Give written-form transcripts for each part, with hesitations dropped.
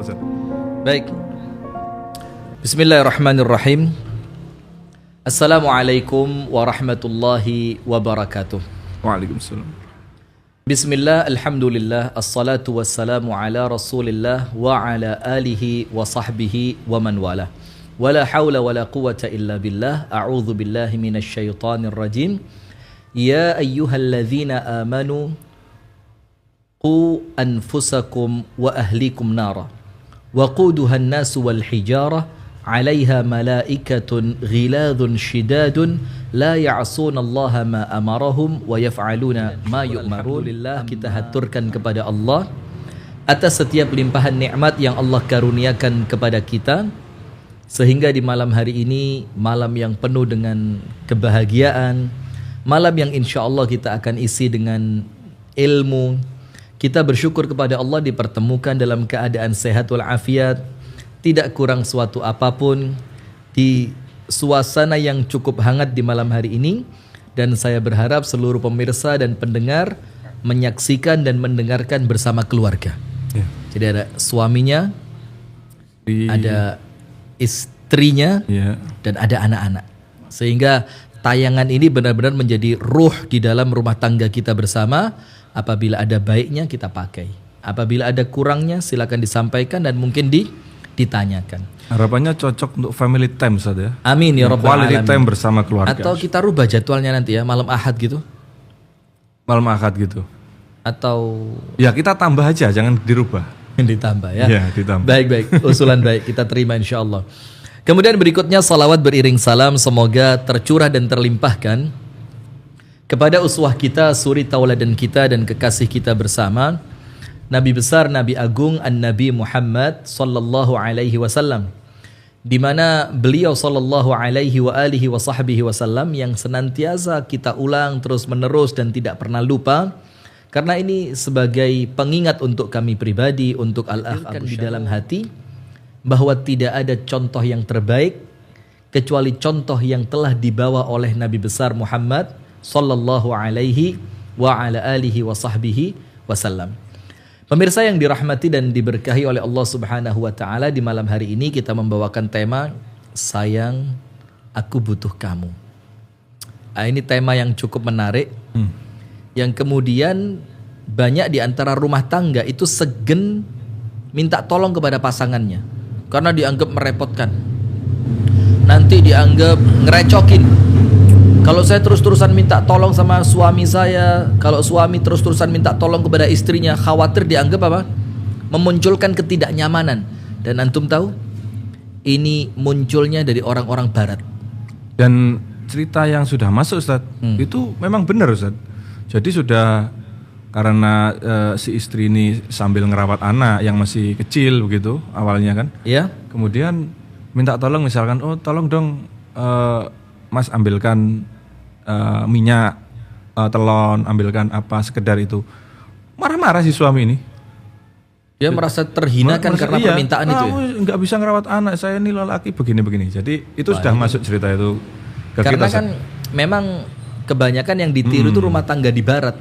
Ustaz. Baik. Bismillahirrahmanirrahim. Assalamualaikum warahmatullahi wabarakatuh. Waalaikumsalam. Bismillah, alhamdulillah, assalatu wassalamu ala rasulillah wa ala alihi wa sahbihi wa man wala. Wala hawla wala quwata illa billah. A'udzu billahi minasy syaithanir rajim. Ya ayyuhalladzina amanu qu anfusakum wa ahlikum nara. وقودها الناس والحجارة عليها ملائكة غلاظ شداد لا يعصون الله ما أمرهم ويفعلون ما يؤمرون. Alhamdulillah, kita haturkan kepada Allah atas setiap limpahan nikmat yang Allah karuniakan kepada kita, sehingga di malam hari ini, malam yang penuh dengan kebahagiaan, malam yang insya Allah kita akan isi dengan ilmu. Kita bersyukur kepada Allah dipertemukan dalam keadaan sehat walafiat, tidak kurang suatu apapun, di suasana yang cukup hangat di malam hari ini. Dan saya berharap seluruh pemirsa dan pendengar menyaksikan dan mendengarkan bersama keluarga. Ya. Jadi ada suaminya, ada istrinya, ya, dan ada anak-anak. Sehingga tayangan ini benar-benar menjadi ruh di dalam rumah tangga kita bersama. Apabila ada baiknya kita pakai, apabila ada kurangnya silakan disampaikan dan mungkin ditanyakan. Harapannya cocok untuk family time, Ustaz ya. Amin ya rabbal alamin. Quality time bersama keluarga. Atau kita rubah jadwalnya nanti ya, malam Ahad gitu. Malam Ahad gitu. Atau ya kita tambah aja, jangan dirubah. Ditambah ya. Ya, ditambah. Baik, usulan baik, kita terima insyaallah. Kemudian berikutnya salawat beriring salam semoga tercurah dan terlimpahkan kepada uswah kita, suri tauladan kita dan kekasih kita bersama, Nabi besar, Nabi agung, An-Nabi Muhammad sallallahu alaihi wasallam, di mana beliau sallallahu alaihi wa alihi wa sahbihi wasallam yang senantiasa kita ulang terus menerus dan tidak pernah lupa, karena ini sebagai pengingat untuk kami pribadi, untuk al-akh Abu di dalam hati, bahwa tidak ada contoh yang terbaik kecuali contoh yang telah dibawa oleh Nabi besar Muhammad sallallahu alaihi wa ala alihi wa sahbihi wasallam. Pemirsa yang dirahmati dan diberkahi oleh Allah Subhanahu wa taala, di malam hari ini kita membawakan tema Sayang Aku Butuh Kamu. Ini tema yang cukup menarik, yang kemudian banyak di antara rumah tangga itu segen minta tolong kepada pasangannya karena dianggap merepotkan, nanti dianggap ngerecokin. Kalau saya terus-terusan minta tolong sama suami saya, kalau suami terus-terusan minta tolong kepada istrinya, khawatir dianggap apa? Memunculkan ketidaknyamanan. Dan antum tahu, ini munculnya dari orang-orang barat. Dan cerita yang sudah masuk, Ustaz, itu memang benar, Ustaz. Jadi sudah, karena si istri ini sambil ngerawat anak yang masih kecil begitu awalnya kan. Ya. Kemudian minta tolong misalkan, oh tolong dong Mas ambilkan minyak, telon, ambilkan apa, sekedar itu. Marah-marah si suami ini. Dia merasa terhinakan karena permintaan itu ya? Nggak bisa ngerawat anak, saya ini lelaki begini-begini. Jadi itu sudah masuk cerita itu ke karena kita. Kan memang kebanyakan yang ditiru itu rumah tangga di barat,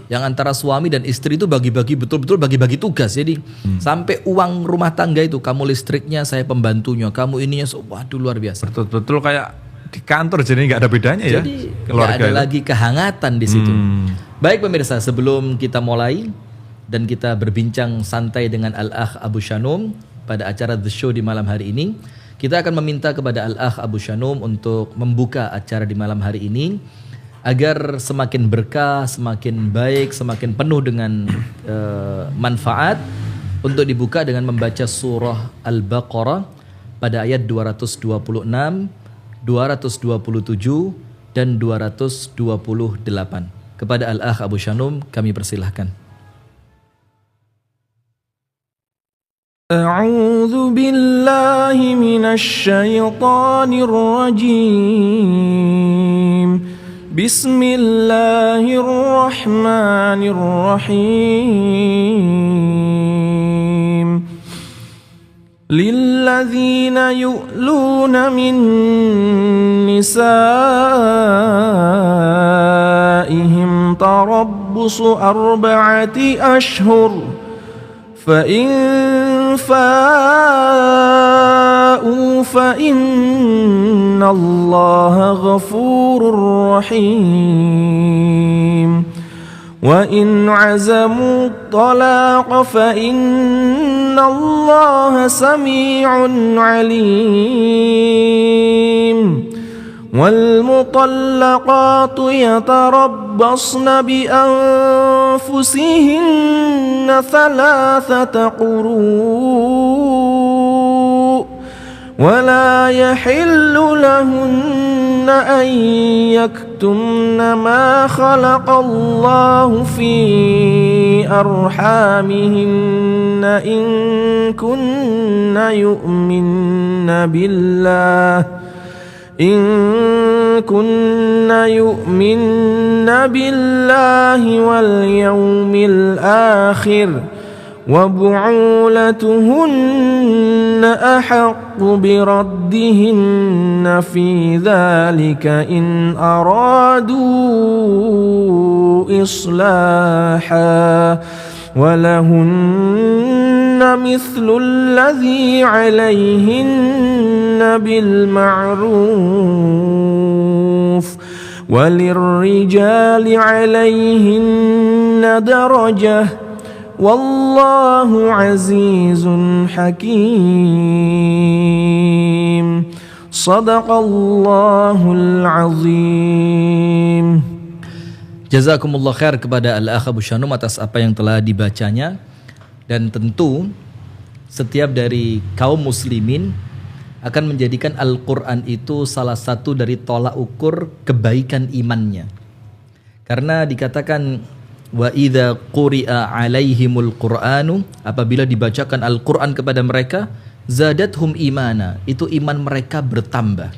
yang antara suami dan istri itu bagi-bagi, betul-betul bagi-bagi tugas. Jadi sampai uang rumah tangga itu, kamu listriknya, saya pembantunya, kamu ininya, waduh luar biasa. Betul-betul kayak di kantor, jadi nggak ada bedanya. Jadi ya. Keluarga nggak ada lagi kehangatan di situ. Baik pemirsa, sebelum kita mulai dan kita berbincang santai dengan Al-Akh Abu Shanum pada acara The Show di malam hari ini, kita akan meminta kepada Al-Akh Abu Shanum untuk membuka acara di malam hari ini agar semakin berkah, semakin baik, semakin penuh dengan manfaat, untuk dibuka dengan membaca surah Al-Baqarah pada ayat 226, 227 dan 228. Kepada Al-Akh Abu Shanum kami persilahkan. A'udzu billahi minasy syaithanir rajim. Bismillahirrahmanirrahim. Lilladzina yu'luna min nisaihim tarabbusu arba'ati ashhur fa in فاءوا فإن الله غفور رحيم وإن عزموا الطلاق فإن الله سميع عليم والمطلقات يتربصن بأنفسهن 3 قروء ولا يحل لهن أن يكتمن ما خلق الله في أرحامهن إن كن يؤمن بالله واليوم الآخر وبعولتهن أحق بردهن في ذلك إن أرادوا إصلاحا ولهن مثل الذي عليهن بالمعروف وللرجال عليهن درجة والله عزيز حكيم صدق الله العظيم. Jazakumullah khair kepada Al-Akh Abu Shanum atas apa yang telah dibacanya. Dan tentu setiap dari kaum muslimin akan menjadikan Al-Quran itu salah satu dari tolak ukur kebaikan imannya. Karena dikatakan wa idza quri'a alaihimul qur'anu, apabila dibacakan Al-Quran kepada mereka, zadathum imana, itu iman mereka bertambah.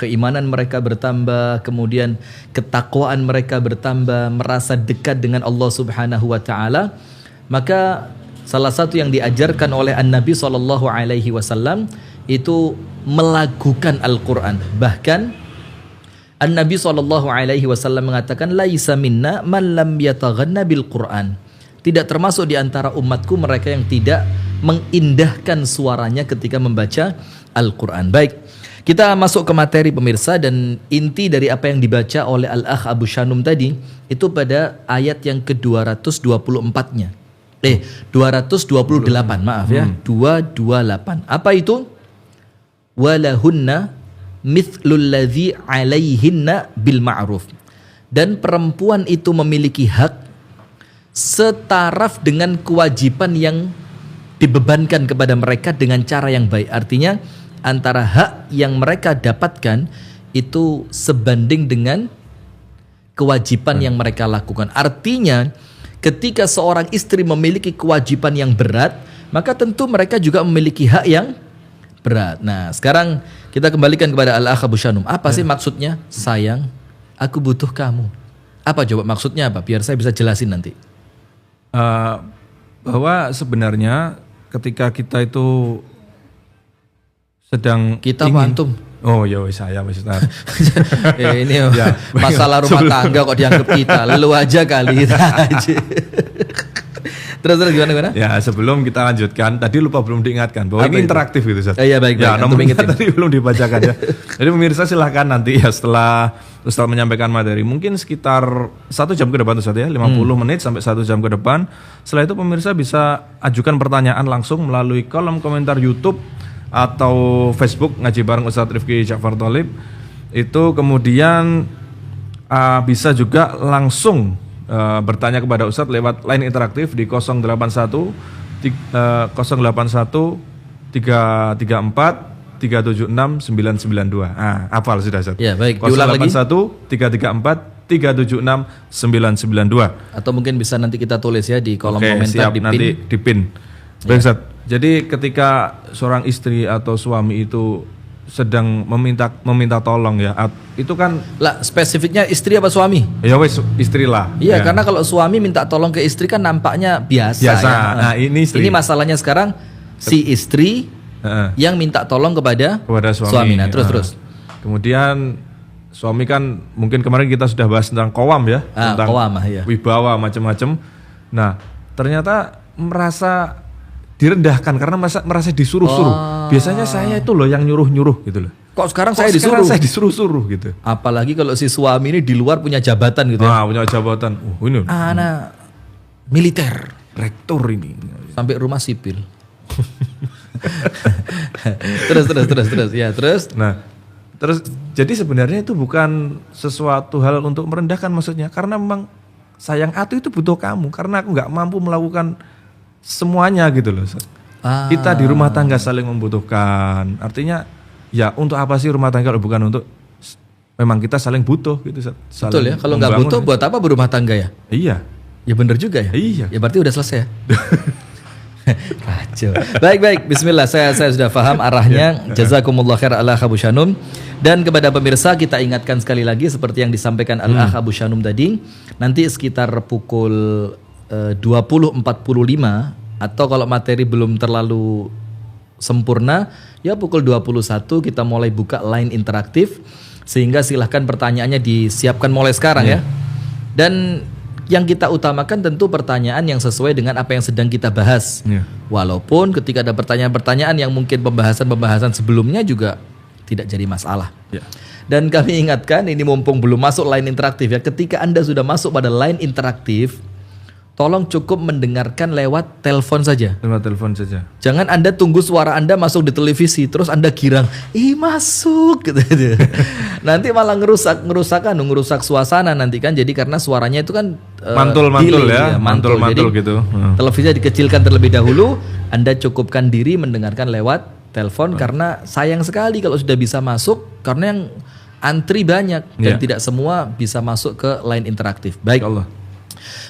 Keimanan mereka bertambah, kemudian ketakwaan mereka bertambah, merasa dekat dengan Allah Subhanahu wa taala. Maka salah satu yang diajarkan oleh An-Nabi SAW itu melagukan Al-Quran. Bahkan An-Nabi SAW mengatakan laisa minna man lam yataghanna bil Quran. Tidak termasuk di antara umatku mereka yang tidak mengindahkan suaranya ketika membaca Al-Quran. Baik, kita masuk ke materi pemirsa, dan inti dari apa yang dibaca oleh Al-Akh Abu Shanum tadi itu pada ayat yang ke-224-nya. 228, maaf ya. 228. Apa itu? Walahunna mithlul ladzi 'alaihinna bil ma'ruf. Dan perempuan itu memiliki hak setaraf dengan kewajiban yang dibebankan kepada mereka dengan cara yang baik. Artinya antara hak yang mereka dapatkan itu sebanding dengan kewajiban yang mereka lakukan. Artinya ketika seorang istri memiliki kewajiban yang berat, maka tentu mereka juga memiliki hak yang berat. Nah, sekarang kita kembalikan kepada Al-Akh Abu Shanum. Apa sih maksudnya? Sayang, aku butuh kamu. Apa coba maksudnya apa? Biar saya bisa jelasin nanti. Bahwa sebenarnya ketika kita itu sedang kita ingin, antum. Oh ya saya Mas Ustaz. Ini ya, masalah rumah tangga kok dianggap kita. Lu aja kali kita aja. Terus gimana? Ya, sebelum kita lanjutkan, tadi lupa belum diingatkan bahwa ini interaktif gitu Ustaz. Iya baik. Ya, nomornya tadi belum dibacakan ya. Jadi pemirsa silahkan nanti ya setelah Ustaz menyampaikan materi, mungkin sekitar 1 jam ke depan Ustaz ya, 50 menit sampai 1 jam ke depan. Setelah itu pemirsa bisa ajukan pertanyaan langsung melalui kolom komentar YouTube atau Facebook Ngaji Bareng Ustaz Rifki Ja'far Thalib. Itu kemudian bisa juga langsung bertanya kepada Ustadz lewat line interaktif di 081 334 376 992. Hafal sudah Ustadz. Ya, baik. Diulang lagi. 081 334 376 992. Atau mungkin bisa nanti kita tulis ya di kolom komentar, siap, di pin. nanti di pin. Baik Ustadz. Jadi ketika seorang istri atau suami itu sedang meminta tolong ya, itu kan lah spesifiknya istri apa suami? Ya wes istri lah. Iya, ya. karena kalau suami minta tolong ke istri kan nampaknya biasa. Ya. Nah, ini istri. Ini masalahnya sekarang si istri yang minta tolong kepada suami. Nah, terus. Kemudian suami kan mungkin kemarin kita sudah bahas tentang qawam ya, tentang qawam, ya. Wibawa macam-macam. Nah, ternyata merasa direndahkan karena merasa disuruh-suruh. Biasanya saya itu loh yang nyuruh-nyuruh gitu loh. Kok sekarang Kok saya sekarang disuruh? saya disuruh-suruh gitu. Apalagi kalau si suami ini di luar punya jabatan gitu ya. Punya jabatan. Ini Anak militer rektor ini. sampai rumah sipil. terus ya terus. Nah, terus jadi sebenarnya itu bukan sesuatu hal untuk merendahkan maksudnya, karena memang sayang aku itu butuh kamu, karena aku nggak mampu melakukan semuanya gitu loh. Kita di rumah tangga saling membutuhkan. Artinya ya untuk apa sih rumah tangga kalau bukan untuk memang kita saling butuh gitu. Betul ya, kalau nggak butuh buat apa berumah tangga ya? Iya. Ya bener juga ya. Iya. Ya berarti udah selesai ya. Kacau. Baik. Bismillah. Saya sudah paham arahnya. Jazakumullah khair al-akh Abu Shanum. Dan kepada pemirsa kita ingatkan sekali lagi seperti yang disampaikan al-akh Abu Shanum tadi. Nanti sekitar pukul 20.45 atau kalau materi belum terlalu sempurna ya pukul 21 kita mulai buka line interaktif. Sehingga silahkan pertanyaannya disiapkan mulai sekarang ya. Dan yang kita utamakan tentu pertanyaan yang sesuai dengan apa yang sedang kita bahas. Walaupun ketika ada pertanyaan-pertanyaan yang mungkin pembahasan-pembahasan sebelumnya juga tidak jadi masalah. Dan kami ingatkan, ini mumpung belum masuk line interaktif ya, ketika Anda sudah masuk pada line interaktif, tolong cukup mendengarkan lewat telepon saja. Lewat telepon saja. Jangan Anda tunggu suara Anda masuk di televisi terus Anda girang, masuk gitu. Nanti malah ngerusak suasana nanti kan. Jadi karena suaranya itu kan mantul ya, mantul gitu. Televisinya dikecilkan terlebih dahulu, Anda cukupkan diri mendengarkan lewat telepon karena sayang sekali kalau sudah bisa masuk karena yang antri banyak dan tidak semua bisa masuk ke line interaktif. Baik. Allah.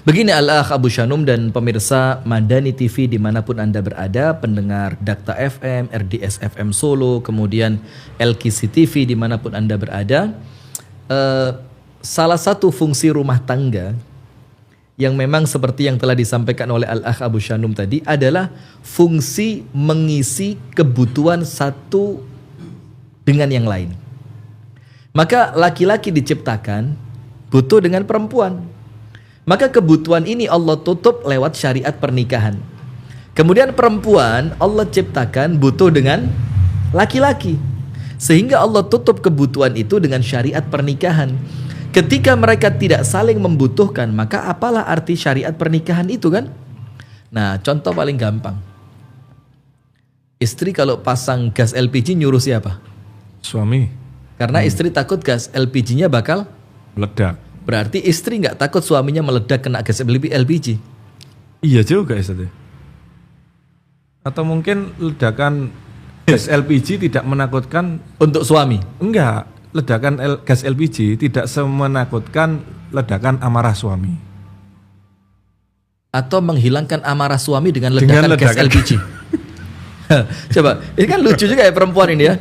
Begini al-akh Abu Shanum dan pemirsa Madani TV dimanapun Anda berada, pendengar Dakta FM, RDS FM Solo, kemudian LKC TV dimanapun Anda berada, salah satu fungsi rumah tangga yang memang seperti yang telah disampaikan oleh al-akh Abu Shanum tadi adalah fungsi mengisi kebutuhan satu dengan yang lain. Maka laki-laki diciptakan butuh dengan perempuan. Maka kebutuhan ini Allah tutup lewat syariat pernikahan. Kemudian perempuan Allah ciptakan butuh dengan laki-laki. Sehingga Allah tutup kebutuhan itu dengan syariat pernikahan. Ketika mereka tidak saling membutuhkan, maka apalah arti syariat pernikahan itu kan? Nah, contoh paling gampang. Istri kalau pasang gas LPG nyuruh siapa? Suami. Karena istri takut gas LPG-nya bakal meledak. Berarti istri nggak takut suaminya meledak kena gas LPG? Iya juga Ustaz. Atau mungkin ledakan gas LPG tidak menakutkan untuk suami? Enggak, ledakan gas LPG tidak semenakutkan ledakan amarah suami. Atau menghilangkan amarah suami dengan ledakan gas LPG? Coba, ini kan lucu juga ya perempuan ini ya.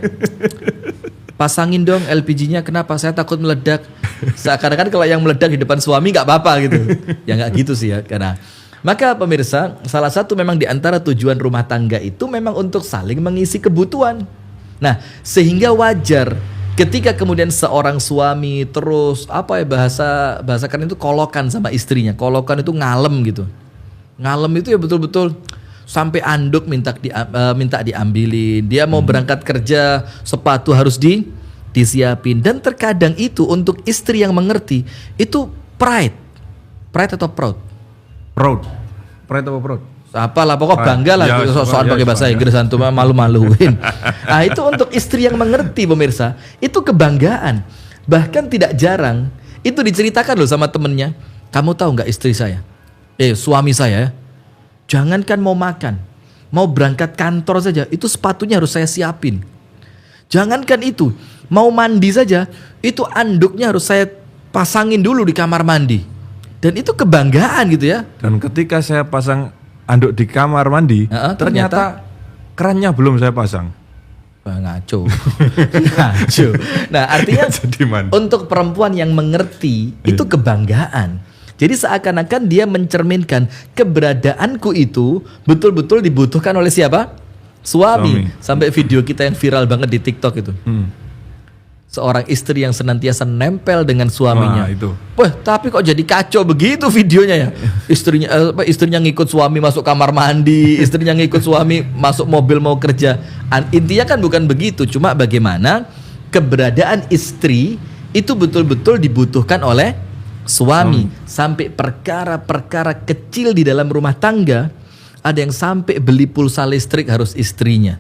Pasangin dong LPG-nya, kenapa? Saya takut meledak. Seakan-akan kalau yang meledak di depan suami nggak apa-apa gitu. Ya nggak gitu sih ya. Karena maka pemirsa, salah satu memang di antara tujuan rumah tangga itu memang untuk saling mengisi kebutuhan. Nah, sehingga wajar ketika kemudian seorang suami terus bahasa kan itu kolokan sama istrinya. Kolokan itu ngalem gitu. Ngalem itu ya betul-betul sampai anduk minta diambilin. Dia mau berangkat kerja, sepatu harus disiapin. Dan terkadang itu untuk istri yang mengerti, itu pride atau proud? Pride atau proud? Apalah, pokok bangga lah ya, soal pakai bahasa Inggris antum malu-maluin. Nah, itu untuk istri yang mengerti pemirsa, itu kebanggaan. Bahkan tidak jarang itu diceritakan loh sama temennya. Kamu tahu nggak istri saya? Suami saya, jangankan mau makan, mau berangkat kantor saja, itu sepatunya harus saya siapin. Jangankan itu, mau mandi saja, itu anduknya harus saya pasangin dulu di kamar mandi. Dan itu kebanggaan gitu ya. Dan ketika saya pasang anduk di kamar mandi, ternyata kerannya belum saya pasang. Ngaco. Nah, artinya untuk perempuan yang mengerti, itu kebanggaan. Jadi seakan-akan dia mencerminkan keberadaanku itu betul-betul dibutuhkan oleh siapa? Suami. Sampai video kita yang viral banget di TikTok itu. Seorang istri yang senantiasa nempel dengan suaminya. Wah, itu. Wah, tapi kok jadi kacau begitu videonya ya? Istrinya ngikut suami masuk kamar mandi, istrinya ngikut suami masuk mobil mau kerja. Intinya kan bukan begitu, cuma bagaimana keberadaan istri itu betul-betul dibutuhkan oleh suami. Sampai perkara-perkara kecil di dalam rumah tangga, ada yang sampai beli pulsa listrik harus istrinya.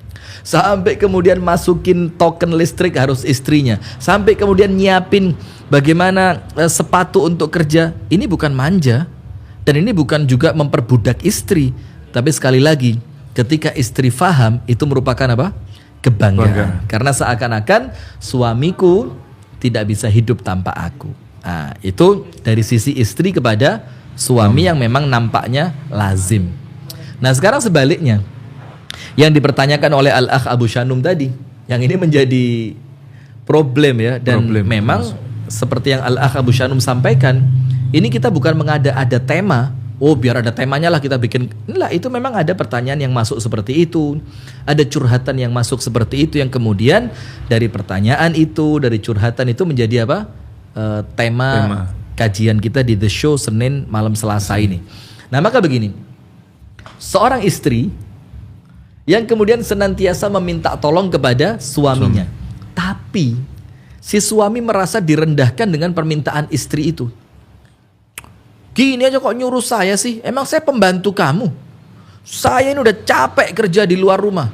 Sampai kemudian masukin token listrik harus istrinya. Sampai kemudian nyiapin bagaimana sepatu untuk kerja. Ini bukan manja. Dan ini bukan juga memperbudak istri. Tapi sekali lagi, ketika istri faham, itu merupakan apa? Kebanggaan. Karena seakan-akan suamiku tidak bisa hidup tanpa aku. Nah, itu dari sisi istri kepada suami yang memang nampaknya lazim. Nah, sekarang sebaliknya, yang dipertanyakan oleh Al-Akh Abu Shanum tadi, yang ini menjadi problem ya. Dan memang seperti yang Al-Akh Abu Shanum sampaikan, ini kita bukan mengada-ada tema. Oh, biar ada temanya lah kita bikin. Inilah, itu memang ada pertanyaan yang masuk seperti itu. Ada curhatan yang masuk seperti itu, yang kemudian dari pertanyaan itu, dari curhatan itu menjadi apa? Tema kajian kita di The Show Senin malam Selasa ini. Nah, maka begini. Seorang istri yang kemudian senantiasa meminta tolong kepada suaminya. Tapi si suami merasa direndahkan dengan permintaan istri itu. Gini aja kok nyuruh saya sih? Emang saya pembantu kamu? Saya ini udah capek kerja di luar rumah.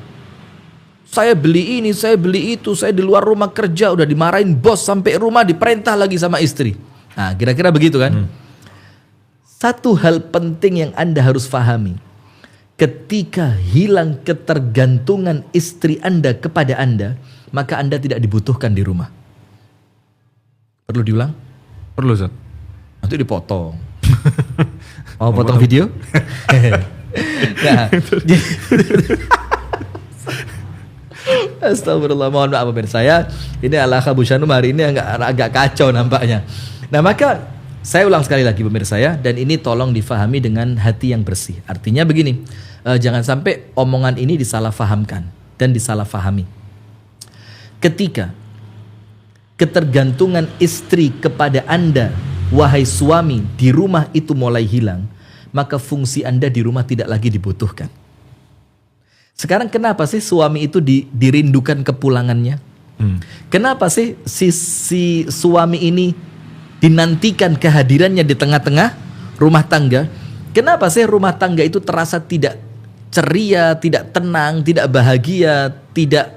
Saya beli ini, saya beli itu, saya di luar rumah kerja, udah dimarahin bos, sampai rumah diperintah lagi sama istri. Nah, kira-kira begitu kan? Satu hal penting yang Anda harus pahami. Ketika hilang ketergantungan istri Anda kepada Anda, maka Anda tidak dibutuhkan di rumah. Perlu diulang? Perlu, Ustaz. Nanti dipotong. Mau potong video? Nah, astagfirullah, mohon maaf pemirsa saya. Ini Al-Akh Abu Shanum hari ini agak kacau nampaknya. Nah, maka saya ulang sekali lagi pemirsa ya, dan ini tolong difahami dengan hati yang bersih. Artinya begini, jangan sampai omongan ini disalahfahamkan dan disalahfahami. Ketika ketergantungan istri kepada Anda, wahai suami, di rumah itu mulai hilang, maka fungsi Anda di rumah tidak lagi dibutuhkan. Sekarang kenapa sih suami itu dirindukan kepulangannya? Kenapa sih si suami ini dinantikan kehadirannya di tengah-tengah rumah tangga? Kenapa sih rumah tangga itu terasa tidak ceria, tidak tenang, tidak bahagia, tidak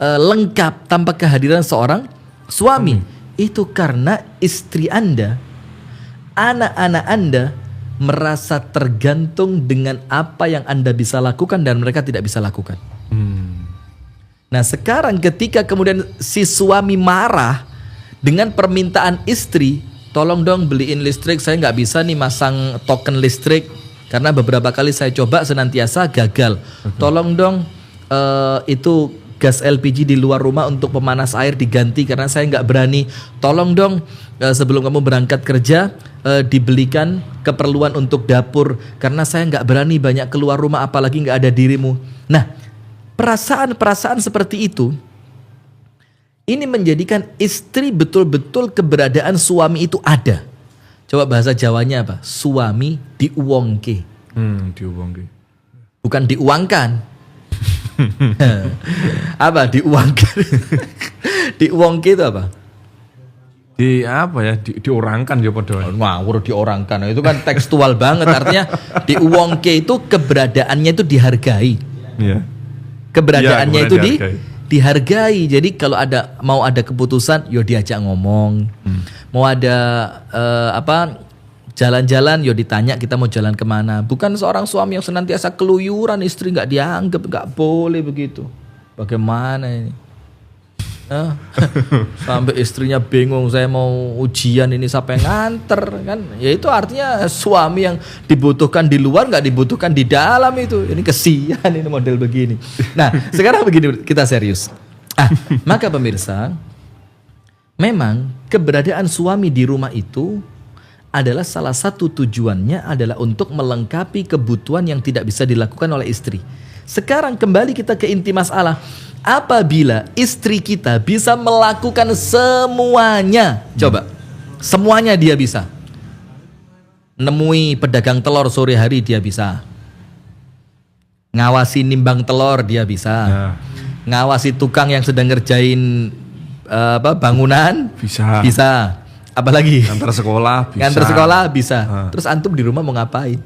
lengkap tanpa kehadiran seorang suami? Itu karena istri Anda, anak-anak Anda merasa tergantung dengan apa yang Anda bisa lakukan dan mereka tidak bisa lakukan. Nah, sekarang ketika kemudian si suami marah dengan permintaan istri, tolong dong beliin listrik, saya nggak bisa nih masang token listrik karena beberapa kali saya coba senantiasa gagal. Tolong dong itu gas LPG di luar rumah untuk pemanas air diganti karena saya nggak berani. Tolong dong sebelum kamu berangkat kerja dibelikan keperluan untuk dapur karena saya nggak berani banyak keluar rumah apalagi nggak ada dirimu. Nah, perasaan-perasaan seperti itu ini menjadikan istri betul-betul keberadaan suami itu ada. Coba bahasa Jawanya apa? Suami diuwongke. Diuwongke. Bukan diuangkan. Apa diuangkan? Diuwongke itu apa? Di apa ya? Diorangkan ya padahal. Ngawur diorangkan. Itu kan tekstual banget. Artinya diuwongke itu keberadaannya itu dihargai. Iya. Keberadaannya itu dihargai. Jadi kalau mau ada keputusan, yo diajak ngomong. Mau ada jalan-jalan, yo ditanya kita mau jalan kemana. Bukan seorang suami yang senantiasa keluyuran, istri nggak dianggap, nggak boleh begitu. Bagaimana ini? Sampai istrinya bingung, saya mau ujian ini siapa yang nganter kan? Ya itu artinya suami yang dibutuhkan di luar nggak dibutuhkan di dalam itu. Ini kesian ini model begini. Nah, sekarang begini kita serius. Maka pemirsa, memang keberadaan suami di rumah itu adalah salah satu tujuannya adalah untuk melengkapi kebutuhan yang tidak bisa dilakukan oleh istri. Sekarang kembali kita ke inti masalah. Apabila istri kita bisa melakukan semuanya, coba, semuanya dia bisa. Nemui pedagang telur sore hari dia bisa. Ngawasi nimbang telur dia bisa. Ya. Ngawasi tukang yang sedang ngerjain bangunan Bisa. bisa. Apalagi Antar sekolah bisa. nganter sekolah bisa. Terus antum di rumah mau ngapain?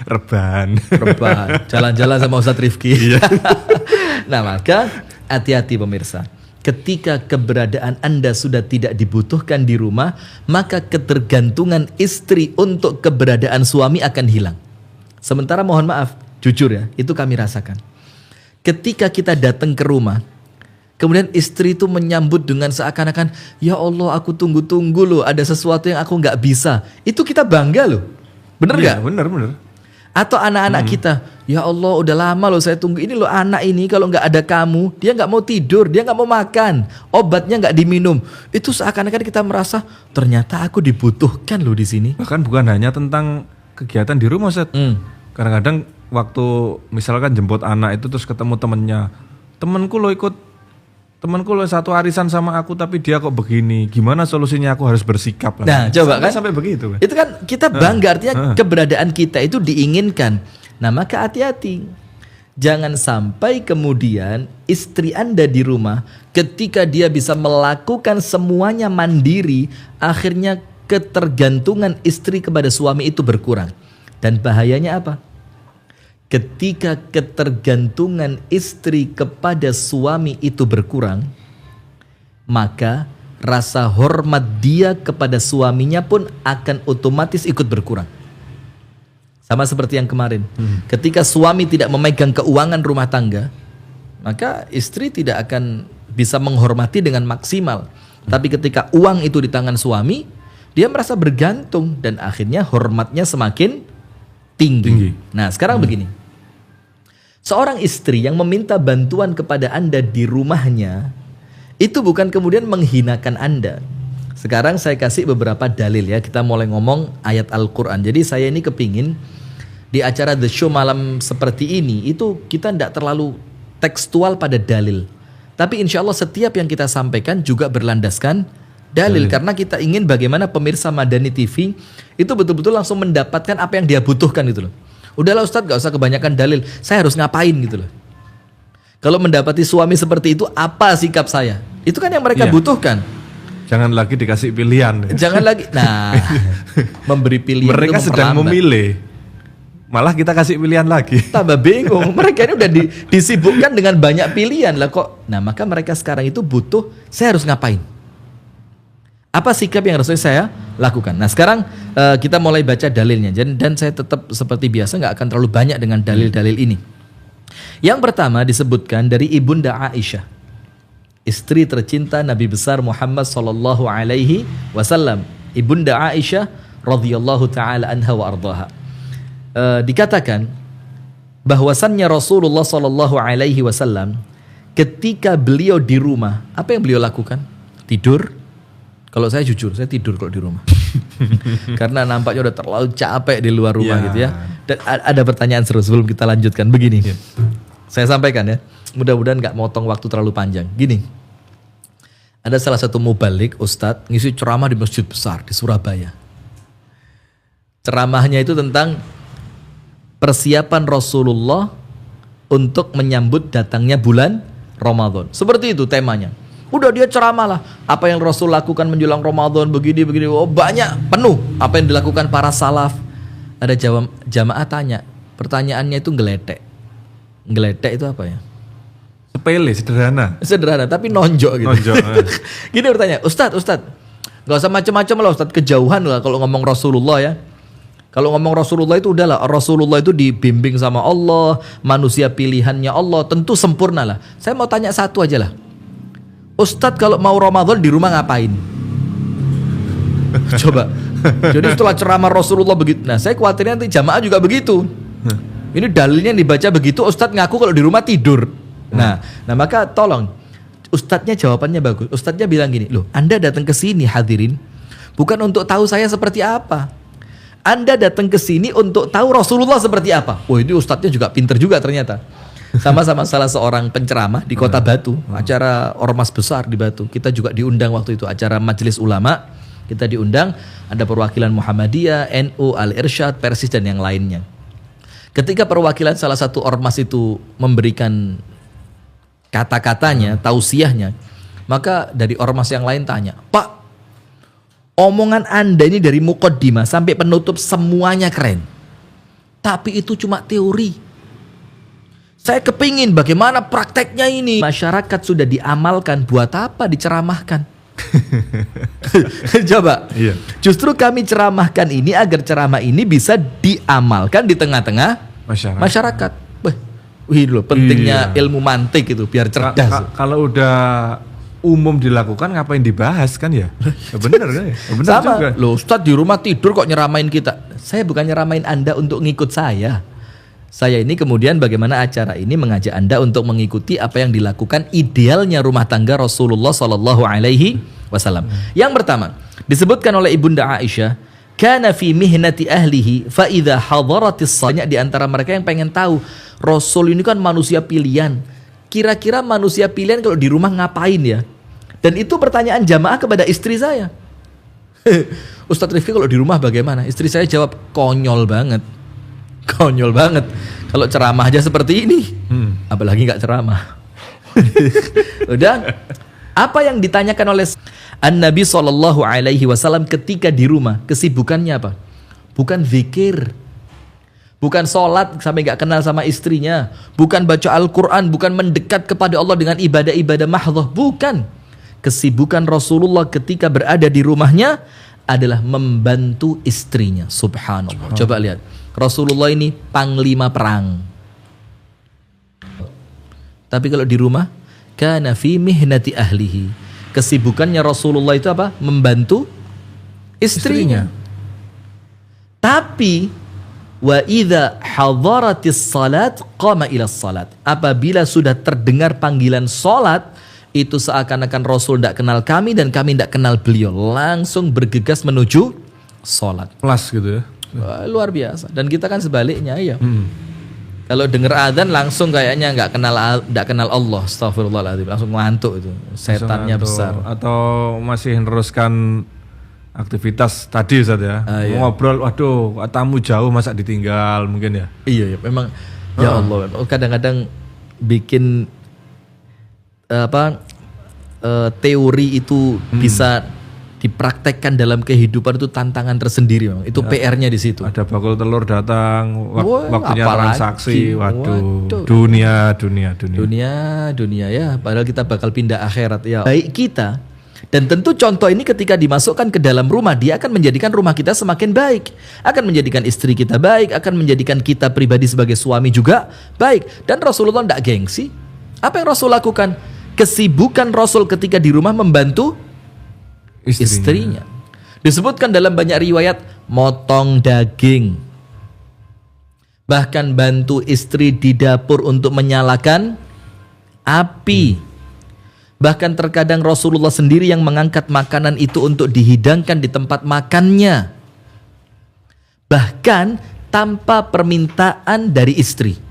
Reban. Rebahan, jalan-jalan sama Ustadz Rifki. Iya. Nah, maka hati-hati pemirsa. Ketika keberadaan Anda sudah tidak dibutuhkan di rumah, maka ketergantungan istri untuk keberadaan suami akan hilang. Sementara mohon maaf, jujur ya, itu kami rasakan. Ketika kita datang ke rumah, kemudian istri itu menyambut dengan seakan-akan, ya Allah, aku tunggu-tunggu loh, ada sesuatu yang aku nggak bisa. Itu kita bangga loh. Bener nggak? Iya, bener. Atau anak-anak kita, ya Allah udah lama loh saya tunggu ini loh, anak ini kalau nggak ada kamu dia nggak mau tidur, dia nggak mau makan, obatnya nggak diminum. Itu seakan-akan kita merasa ternyata aku dibutuhkan loh di sini. Bahkan bukan hanya tentang kegiatan di rumah, Ustaz. Kadang-kadang waktu misalkan jemput anak itu terus ketemu temennya, temanku lo satu arisan sama aku tapi dia kok begini, gimana solusinya, aku harus bersikap lah. Nah, coba kan sampai begitu kan. Itu kan kita bangga, artinya keberadaan kita itu diinginkan. Nah, maka hati-hati. Jangan sampai kemudian istri Anda di rumah ketika dia bisa melakukan semuanya mandiri, akhirnya ketergantungan istri kepada suami itu berkurang. Dan bahayanya apa? Ketika ketergantungan istri kepada suami itu berkurang, maka rasa hormat dia kepada suaminya pun akan otomatis ikut berkurang. Sama seperti yang kemarin. Ketika suami tidak memegang keuangan rumah tangga, maka istri tidak akan bisa menghormati dengan maksimal. Tapi ketika uang itu di tangan suami, dia merasa bergantung dan akhirnya hormatnya semakin tinggi. Nah, sekarang begini. Seorang istri yang meminta bantuan kepada Anda di rumahnya, itu bukan kemudian menghinakan Anda. Sekarang saya kasih beberapa dalil ya. Kita mulai ngomong ayat Al-Quran. Jadi saya ini kepingin di acara The Show malam seperti ini, itu kita tidak terlalu tekstual pada dalil. Tapi insya Allah setiap yang kita sampaikan juga berlandaskan dalil. Karena kita ingin bagaimana pemirsa Madani TV itu betul-betul langsung mendapatkan apa yang dia butuhkan gitu loh. Udahlah Ustadz, gak usah kebanyakan dalil, saya harus ngapain gitu loh. Kalau mendapati suami seperti itu, apa sikap saya? Itu kan yang mereka butuhkan. Jangan lagi dikasih pilihan. Jangan lagi, nah memberi pilihan. Mereka itu sedang memilih, malah kita kasih pilihan lagi. Tambah bingung. Mereka ini udah disibukkan dengan banyak pilihan lah kok. Nah, maka mereka sekarang itu butuh, saya harus ngapain? Apa sikap yang harus saya lakukan? Nah, sekarang kita mulai baca dalilnya. Dan saya tetap seperti biasa nggak akan terlalu banyak dengan dalil-dalil ini. Yang pertama disebutkan dari Ibunda Aisyah, istri tercinta Nabi besar Muhammad sallallahu alaihi wasallam. Ibunda Aisyah radhiyallahu taala anha wa ardhaha. Dikatakan bahwasannya Rasulullah sallallahu alaihi wasallam ketika beliau di rumah, apa yang beliau lakukan? Tidur. Kalau saya jujur, saya tidur kalau di rumah. Karena nampaknya udah terlalu capek di luar rumah gitu ya. Dan ada pertanyaan seru sebelum kita lanjutkan. Begini, saya sampaikan ya. Mudah-mudahan gak motong waktu terlalu panjang. Gini, ada salah satu mubalik ustadz ngisi ceramah di masjid besar di Surabaya. Ceramahnya itu tentang persiapan Rasulullah untuk menyambut datangnya bulan Ramadan. Seperti itu temanya. Udah dia ceramah lah, apa yang Rasul lakukan menjelang Ramadan begini. Oh banyak, penuh apa yang dilakukan para salaf. Ada jamaah tanya, pertanyaannya itu ngeletek. Ngeletek itu apa ya? Sepele, sederhana tapi nonjok gitu. Nonjok. Gini bertanya, Ustadz, gak usah macam-macam lah Ustadz, kejauhan lah kalau ngomong Rasulullah ya. Kalau ngomong Rasulullah itu udahlah, Rasulullah itu dibimbing sama Allah, manusia pilihannya Allah, tentu sempurna lah. Saya mau tanya satu aja lah, Ustadz kalau mau Ramadan di rumah ngapain? Coba. Jadi setelah ceramah Rasulullah begitu, nah saya khawatirnya nanti jamaah juga begitu. Ini dalilnya dibaca begitu, Ustadz ngaku kalau di rumah tidur. Nah maka tolong, Ustadznya jawabannya bagus. Ustadznya bilang gini, loh Anda datang ke sini hadirin bukan untuk tahu saya seperti apa. Anda datang ke sini untuk tahu Rasulullah seperti apa. Oh, ini ustadznya juga pinter juga ternyata. Sama-sama salah seorang penceramah di kota Batu, acara ormas besar di Batu. Kita juga diundang waktu itu, acara majelis ulama. Kita diundang, ada perwakilan Muhammadiyah, NU, Al-Irsyad, Persis dan yang lainnya. Ketika perwakilan salah satu ormas itu memberikan kata-katanya, tausiahnya, maka dari ormas yang lain tanya, Pak, omongan Anda ini dari muqaddimah sampai penutup semuanya keren. Tapi itu cuma teori. Saya kepingin bagaimana prakteknya ini. Masyarakat sudah diamalkan, buat apa diceramahkan? Coba. Iya. Justru kami ceramahkan ini agar ceramah ini bisa diamalkan di tengah-tengah masyarakat. Wih loh, pentingnya ilmu mantik itu biar cerdas. Kalau udah umum dilakukan ngapain dibahas kan ya? Ya bener kan ya? Ya bener Sama. juga. Loh, Ustadz di rumah tidur kok nyeramain kita. Saya bukan nyeramain Anda untuk ngikut saya. Saya ini kemudian bagaimana acara ini mengajak Anda untuk mengikuti apa yang dilakukan idealnya rumah tangga Rasulullah Sallallahu Alaihi Wasallam. Yang pertama disebutkan oleh Ibunda Aisyah, kana fi mihnati ahlihi fa idza hadaratis salat. Di antara mereka yang pengen tahu Rasul ini kan manusia pilihan. Kira-kira manusia pilihan kalau di rumah ngapain ya? Dan itu pertanyaan jamaah kepada istri saya. Ustadz Rifki kalau di rumah bagaimana? Istri saya jawab, konyol banget. Konyol banget. Kalau ceramah aja seperti ini, apalagi nggak ceramah. Udah. Apa yang ditanyakan oleh An-Nabi SAW ketika di rumah, kesibukannya apa? Bukan zikir, bukan sholat sampai nggak kenal sama istrinya, bukan baca Al-Quran, bukan mendekat kepada Allah dengan ibadah-ibadah mahdhah, bukan. Kesibukan Rasulullah ketika berada di rumahnya adalah membantu istrinya. Subhanallah. Coba lihat. Rasulullah ini panglima perang. Tapi kalau di rumah, kana fi mihnati ahlihi. Kesibukannya Rasulullah itu apa? Membantu istrinya. Tapi wa idza hadaratis salat qama ila salat. Apabila sudah terdengar panggilan salat, itu seakan-akan Rasul tidak kenal kami dan kami tidak kenal beliau, langsung bergegas menuju salat. Kelas gitu ya. Wah, luar biasa. Dan kita kan sebaliknya ya. Kalau dengar adzan langsung kayaknya nggak kenal Allah. Astagfirullahaladzim. Langsung ngantuk itu. Setannya besar. Atau masih meneruskan aktivitas tadi Ustaz ya. Iya. Ngobrol, waduh, tamu jauh masa ditinggal mungkin ya. Iya, memang ya Allah. Kadang-kadang bikin teori itu bisa dipraktekkan dalam kehidupan itu tantangan tersendiri memang. Itu PR-nya di situ. Ada bakul telur datang, waktunya apalagi. transaksi, waduh, dunia ya. Padahal kita bakal pindah akhirat ya. Baik kita. Dan tentu contoh ini ketika dimasukkan ke dalam rumah, dia akan menjadikan rumah kita semakin baik, akan menjadikan istri kita baik, akan menjadikan kita pribadi sebagai suami juga baik. Dan Rasulullah tidak gengsi. Apa yang Rasul lakukan? Kesibukan Rasul ketika di rumah membantu istrinya. Disebutkan dalam banyak riwayat, motong daging, bahkan bantu istri di dapur untuk menyalakan api. Bahkan terkadang Rasulullah sendiri yang mengangkat makanan itu untuk dihidangkan di tempat makannya, bahkan tanpa permintaan dari istri.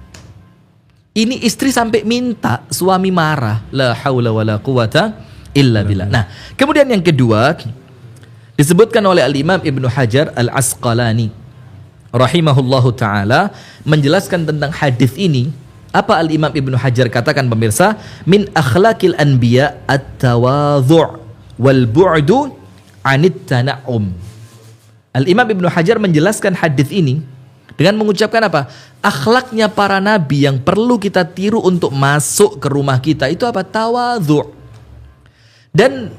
Ini istri sampai minta, suami marah. La haula wala quwata illa billah. Nah, kemudian yang kedua disebutkan oleh Al-Imam Ibnu Hajar Al-Asqalani rahimahullahu taala menjelaskan tentang hadis ini. Apa Al-Imam Ibnu Hajar katakan pemirsa? Min akhlaqil anbiya at-tawadhu' wal bu'du 'anit tana'um. Al-Imam Ibnu Hajar menjelaskan hadis ini dengan mengucapkan apa? Akhlaknya para nabi yang perlu kita tiru untuk masuk ke rumah kita itu apa? Tawadhu'. Dan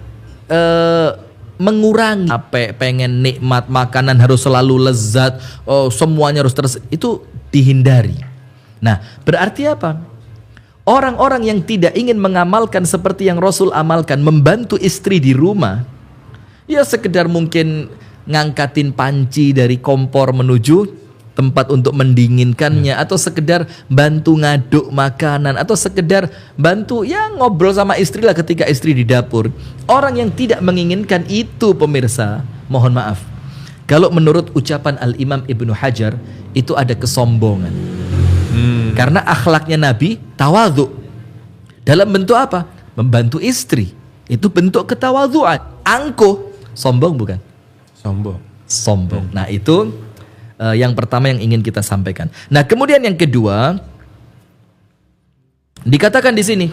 mengurangi pengen nikmat makanan harus selalu lezat, semuanya harus itu dihindari. Nah, berarti apa? Orang-orang yang tidak ingin mengamalkan seperti yang Rasul amalkan, membantu istri di rumah, ya sekedar mungkin ngangkatin panci dari kompor menuju tempat untuk mendinginkannya, atau sekedar bantu ngaduk makanan, atau sekedar bantu ya ngobrol sama istri lah ketika istri di dapur. Orang yang tidak menginginkan itu pemirsa, mohon maaf, Kalau menurut ucapan Al-Imam Ibnu Hajar, itu ada kesombongan. Karena akhlaknya Nabi tawadhu. Dalam bentuk apa? Membantu istri. Itu bentuk ketawadhuan. Angkuh, sombong bukan? Sombong. Nah, itu yang pertama yang ingin kita sampaikan. Nah, kemudian yang kedua, dikatakan di sini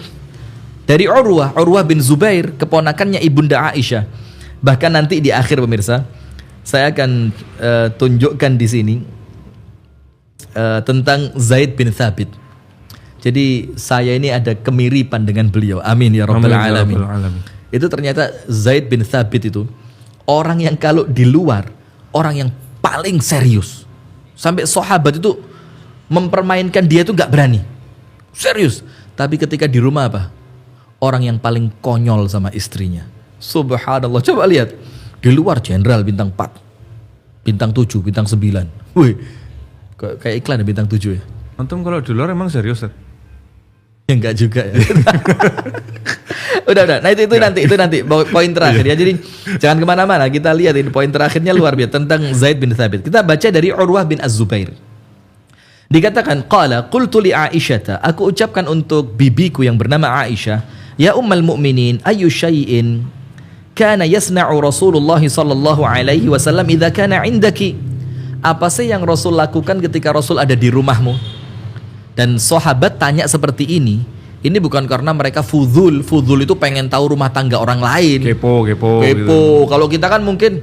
dari Urwah bin Zubair, keponakannya Ibunda Aisyah. Bahkan nanti di akhir pemirsa, saya akan tunjukkan di sini tentang Zaid bin Thabit. Jadi saya ini ada kemiripan dengan beliau. Amin ya rabbal alamin. Itu ternyata Zaid bin Thabit itu orang yang kalau di luar, orang yang paling serius. Sampai sahabat itu mempermainkan dia itu gak berani. Serius. Tapi ketika di rumah apa? Orang yang paling konyol sama istrinya. Subhanallah. Coba lihat. Di luar jenderal bintang 4, bintang 7, bintang 9. Wih, kayak iklan ya bintang 7 ya. Antum kalau di luar emang serius, Ustaz? Ya enggak juga ya. udah. Nah itu nanti poin terakhir ya. Jadi jangan kemana-mana. Kita lihat ini poin terakhirnya luar biasa tentang Zaid bin Thabit. Kita baca dari Urwah bin Az-Zubair. Dikatakan qala qultu li Aisyah, aku ucapkan untuk bibiku yang bernama Aisyah, ya ummul mukminin, ayyu syai'in kana yasna'u Rasulullah sallallahu alaihi wasallam idza kana 'indaki. Apa sih yang Rasul lakukan ketika Rasul ada di rumahmu? Dan sahabat tanya seperti ini bukan karena mereka fudul itu pengen tahu rumah tangga orang lain. Kepo. Gitu. Kalau kita kan mungkin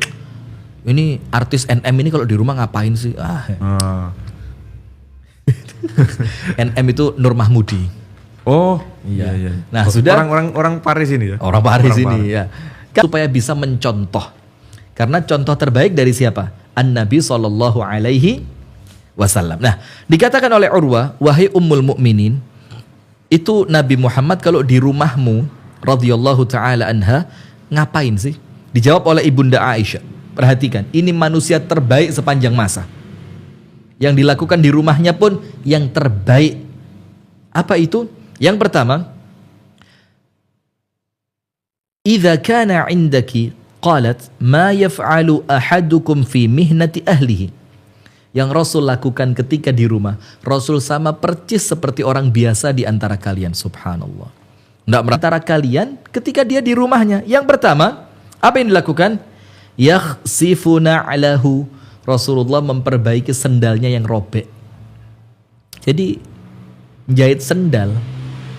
ini artis NM ini kalau di rumah ngapain sih? NM itu Nur Mahmudi. Oh, iya. Nah, sudah orang Paris ini ya. Orang Paris ini ya. Supaya bisa mencontoh. Karena contoh terbaik dari siapa? An-Nabi sallallahu alaihi wasallam. Nah, dikatakan oleh Urwah, wahai ummul mukminin, itu Nabi Muhammad kalau di rumahmu radhiyallahu taala anha ngapain sih? Dijawab oleh Ibunda Aisyah. Perhatikan, ini manusia terbaik sepanjang masa. Yang dilakukan di rumahnya pun yang terbaik. Apa itu? Yang pertama, idza kana 'indaki qalat ma yaf'alu ahadukum fi mihnati ahlihi. Yang Rasul lakukan ketika di rumah, Rasul sama percis seperti orang biasa di antara kalian. Subhanallah. Enggak merantara kalian ketika dia di rumahnya. Yang pertama, apa yang dilakukan? Yakhsifuna alahu. Rasulullah memperbaiki sendalnya yang robek. Jadi jahit sendal.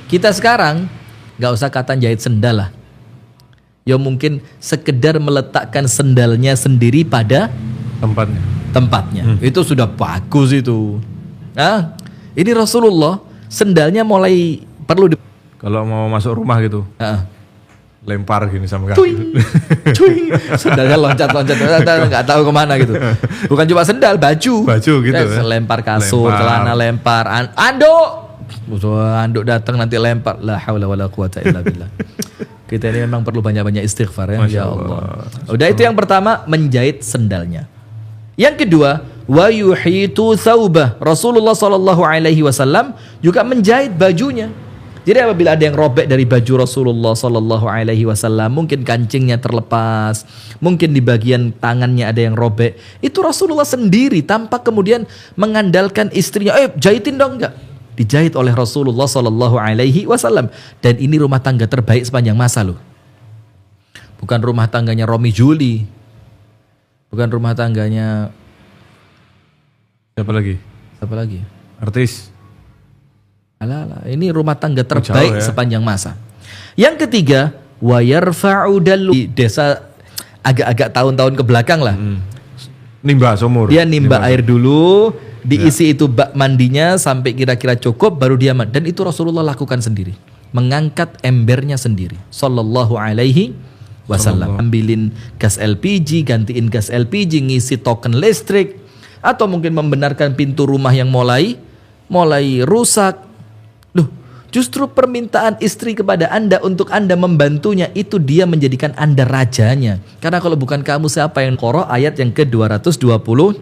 Kita sekarang enggak usah kata jahit sendal lah. Ya mungkin sekedar meletakkan sendalnya sendiri pada tempatnya. Itu sudah bagus itu. Nah, ini Rasulullah sendalnya mulai perlu kalau mau masuk rumah gitu. Lempar gini sama kaki. Cuing. Sendalnya loncat-loncat enggak tahu kemana gitu. Bukan cuma sendal, baju gitu. Lempar kasur, celana lempar, anduk datang nanti lempar. La haula wala quwata illa billah. Kita ini memang perlu banyak-banyak istighfar ya. Ya Allah. Udah itu yang pertama, menjahit sendalnya. Yang kedua, wa yuhitu thawbah. Rasulullah sallallahu alaihi wasallam juga menjahit bajunya. Jadi apabila ada yang robek dari baju Rasulullah sallallahu alaihi wasallam, mungkin kancingnya terlepas, mungkin di bagian tangannya ada yang robek, itu Rasulullah sendiri tanpa kemudian mengandalkan istrinya, jahitin dong, enggak. Dijahit oleh Rasulullah sallallahu alaihi wasallam. Dan ini rumah tangga terbaik sepanjang masa loh. Bukan rumah tangganya Romi Juli. Bukan rumah tangganya siapa lagi? Artis. Alah, ini rumah tangga terbaik sepanjang masa. Yang ketiga, wa yarfa'u dalu. Di desa agak-agak tahun-tahun ke belakang lah. Nimba sumur. Dia nimba air dulu, diisi itu bak mandinya sampai kira-kira cukup baru dia mandi. Dan itu Rasulullah lakukan sendiri. Mengangkat embernya sendiri. Sallallahu alaihi wasallam. Ambilin gas LPG, gantiin gas LPG, ngisi token listrik, atau mungkin membenarkan pintu rumah yang mulai rusak. Loh, justru permintaan istri kepada Anda untuk Anda membantunya, itu dia menjadikan Anda rajanya. Karena kalau bukan kamu siapa yang Qara ayat yang ke-225.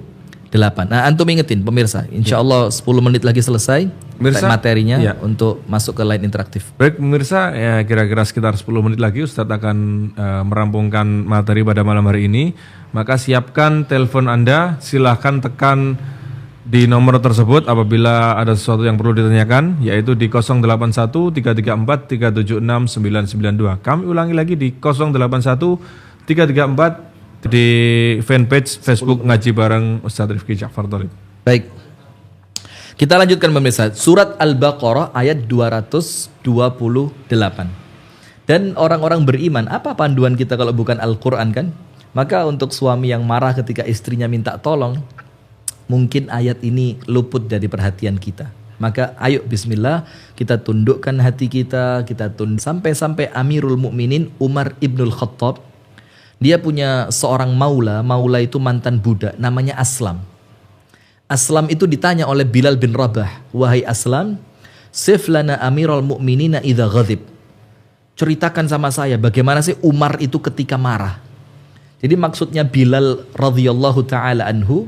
Nah, antum ingetin pemirsa, insya Allah 10 menit lagi selesai Pemirsa, materinya iya. untuk masuk ke line interaktif. Baik pemirsa, ya kira-kira sekitar 10 menit lagi Ustadz akan merampungkan materi pada malam hari ini. Maka siapkan telepon Anda, silahkan tekan di nomor tersebut apabila ada sesuatu yang perlu ditanyakan, yaitu di 081 334 376 992. Kami ulangi lagi di 081 334 di fanpage Facebook Ngaji Bareng Ustadz Rifki Ja'far Thalib. Baik. Kita lanjutkan pemirsa. Surat Al-Baqarah ayat 228. Dan orang-orang beriman, apa panduan kita kalau bukan Al-Quran kan? Maka untuk suami yang marah ketika istrinya minta tolong, mungkin ayat ini luput dari perhatian kita. Maka ayo bismillah, kita tundukkan hati kita sampai-sampai Amirul Mukminin Umar Ibnul Khattab, dia punya seorang maula itu mantan budak, namanya Aslam. Aslam itu ditanya oleh Bilal bin Rabah, wahai Aslam, sif lana Amirul Mukminina idza ghadib. Ceritakan sama saya bagaimana sih Umar itu ketika marah. Jadi maksudnya Bilal radhiyallahu taala anhu,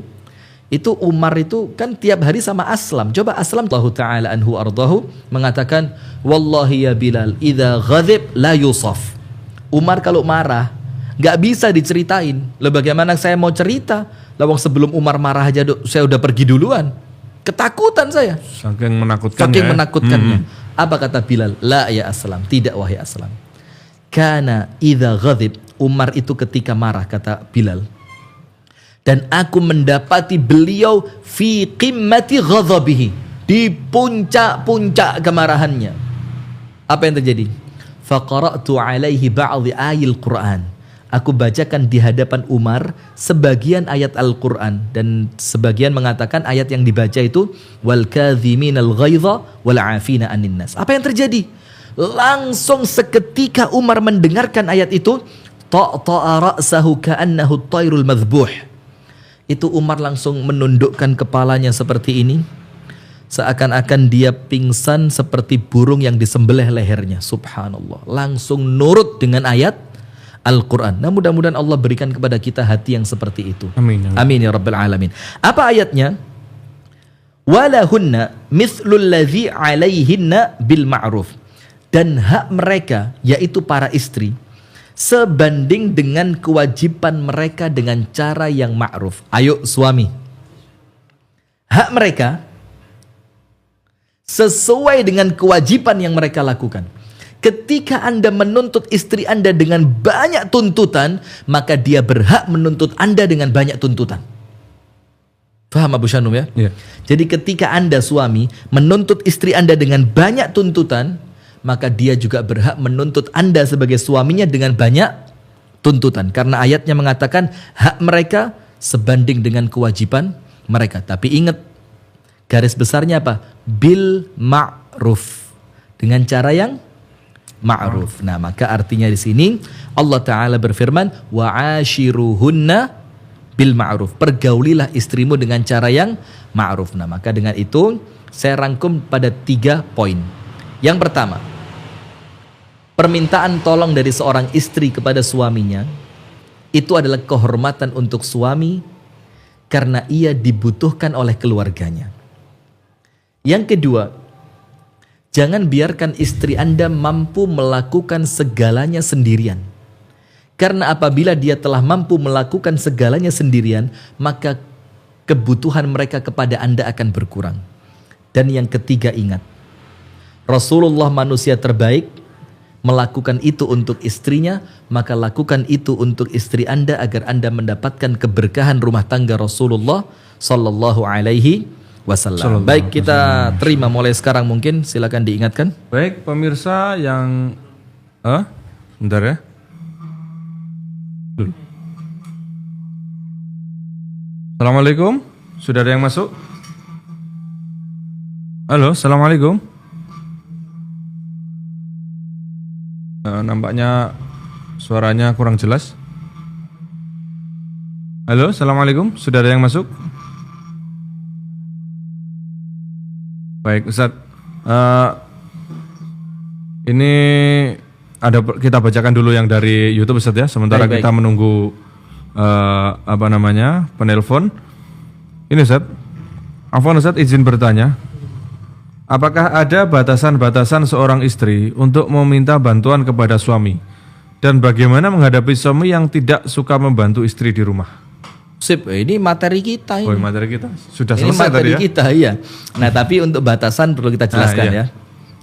itu Umar itu kan tiap hari sama Aslam. Coba Aslam radhiyallahu taala anhu ardahu mengatakan, wallahi ya Bilal idza ghadib la yusaf. Umar kalau marah nggak bisa diceritain. Lah bagaimana saya mau cerita? Lawang sebelum Umar marah aja saya udah pergi duluan. Ketakutan saya. Saking menakutkannya. Saking menakutkannya. Apa kata Bilal? La ya Aslam. Tidak wahai Aslam. Kana idza ghadib. Umar itu ketika marah, kata Bilal. Dan aku mendapati beliau fi qimmati ghadabihi. Di puncak-puncak kemarahannya. Apa yang terjadi? Faqara'tu alaihi ba'dhi ayil Qur'an. Aku bacakan di hadapan Umar sebagian ayat Al-Quran. Dan sebagian mengatakan ayat yang dibaca itu wal kadhiminal ghaidha wal afina anin nas. Apa yang terjadi? Langsung seketika Umar mendengarkan ayat itu, ta'ta'a ra'sahu ka'annahu at-tairul madhbuh. Itu Umar langsung menundukkan kepalanya seperti ini, seakan-akan dia pingsan seperti burung yang disembelih lehernya. Subhanallah. Langsung nurut dengan ayat Al-Quran. Nah, mudah-mudahan Allah berikan kepada kita hati yang seperti itu. Amin. Amin ya rabbal alamin. Apa ayatnya? Walahunna mithlul ladzi alaihinna bil ma'ruf. Dan hak mereka, yaitu para istri, sebanding dengan kewajiban mereka dengan cara yang ma'ruf. Ayo suami, hak mereka sesuai dengan kewajiban yang mereka lakukan. Ketika Anda menuntut istri Anda dengan banyak tuntutan, maka dia berhak menuntut Anda dengan banyak tuntutan. Faham Abu Shanum ya? Yeah. Jadi ketika Anda suami menuntut istri Anda dengan banyak tuntutan, maka dia juga berhak menuntut Anda sebagai suaminya dengan banyak tuntutan. Karena ayatnya mengatakan hak mereka sebanding dengan kewajiban mereka. Tapi ingat, garis besarnya apa? Bil ma'ruf. Dengan cara yang ma'ruf. Nah, maka artinya di sini Allah Ta'ala berfirman, wa'ashiruhunna bil ma'ruf. Pergaulilah istrimu dengan cara yang ma'ruf. Nah, maka dengan itu saya rangkum pada 3 poin. Yang pertama, permintaan tolong dari seorang istri kepada suaminya itu adalah kehormatan untuk suami karena ia dibutuhkan oleh keluarganya. Yang kedua, jangan biarkan istri Anda mampu melakukan segalanya sendirian. Karena apabila dia telah mampu melakukan segalanya sendirian, maka kebutuhan mereka kepada Anda akan berkurang. Dan yang ketiga, ingat, Rasulullah manusia terbaik melakukan itu untuk istrinya, maka lakukan itu untuk istri Anda agar Anda mendapatkan keberkahan rumah tangga Rasulullah sallallahu alaihi wasallam. Baik, kita terima mulai sekarang, mungkin silakan diingatkan. Baik pemirsa yang bentar ya. Assalamualaikum. Sudah ada yang masuk? Halo, assalamualaikum. Nampaknya suaranya kurang jelas. Halo, assalamualaikum. Sudah ada yang masuk? Baik, Ustadz. Ini kita bacakan dulu yang dari YouTube, Ustadz ya. Sementara baik. Kita menunggu penelpon. Ini Ustaz, Afwan Ustaz izin bertanya, apakah ada batasan-batasan seorang istri untuk meminta bantuan kepada suami? Dan bagaimana menghadapi suami yang tidak suka membantu istri di rumah? Sip, ini materi kita ini. Oh, materi kita sudah Ini selesai materi tadi ya? kita, iya. Nah, tapi untuk batasan perlu kita jelaskan iya. ya.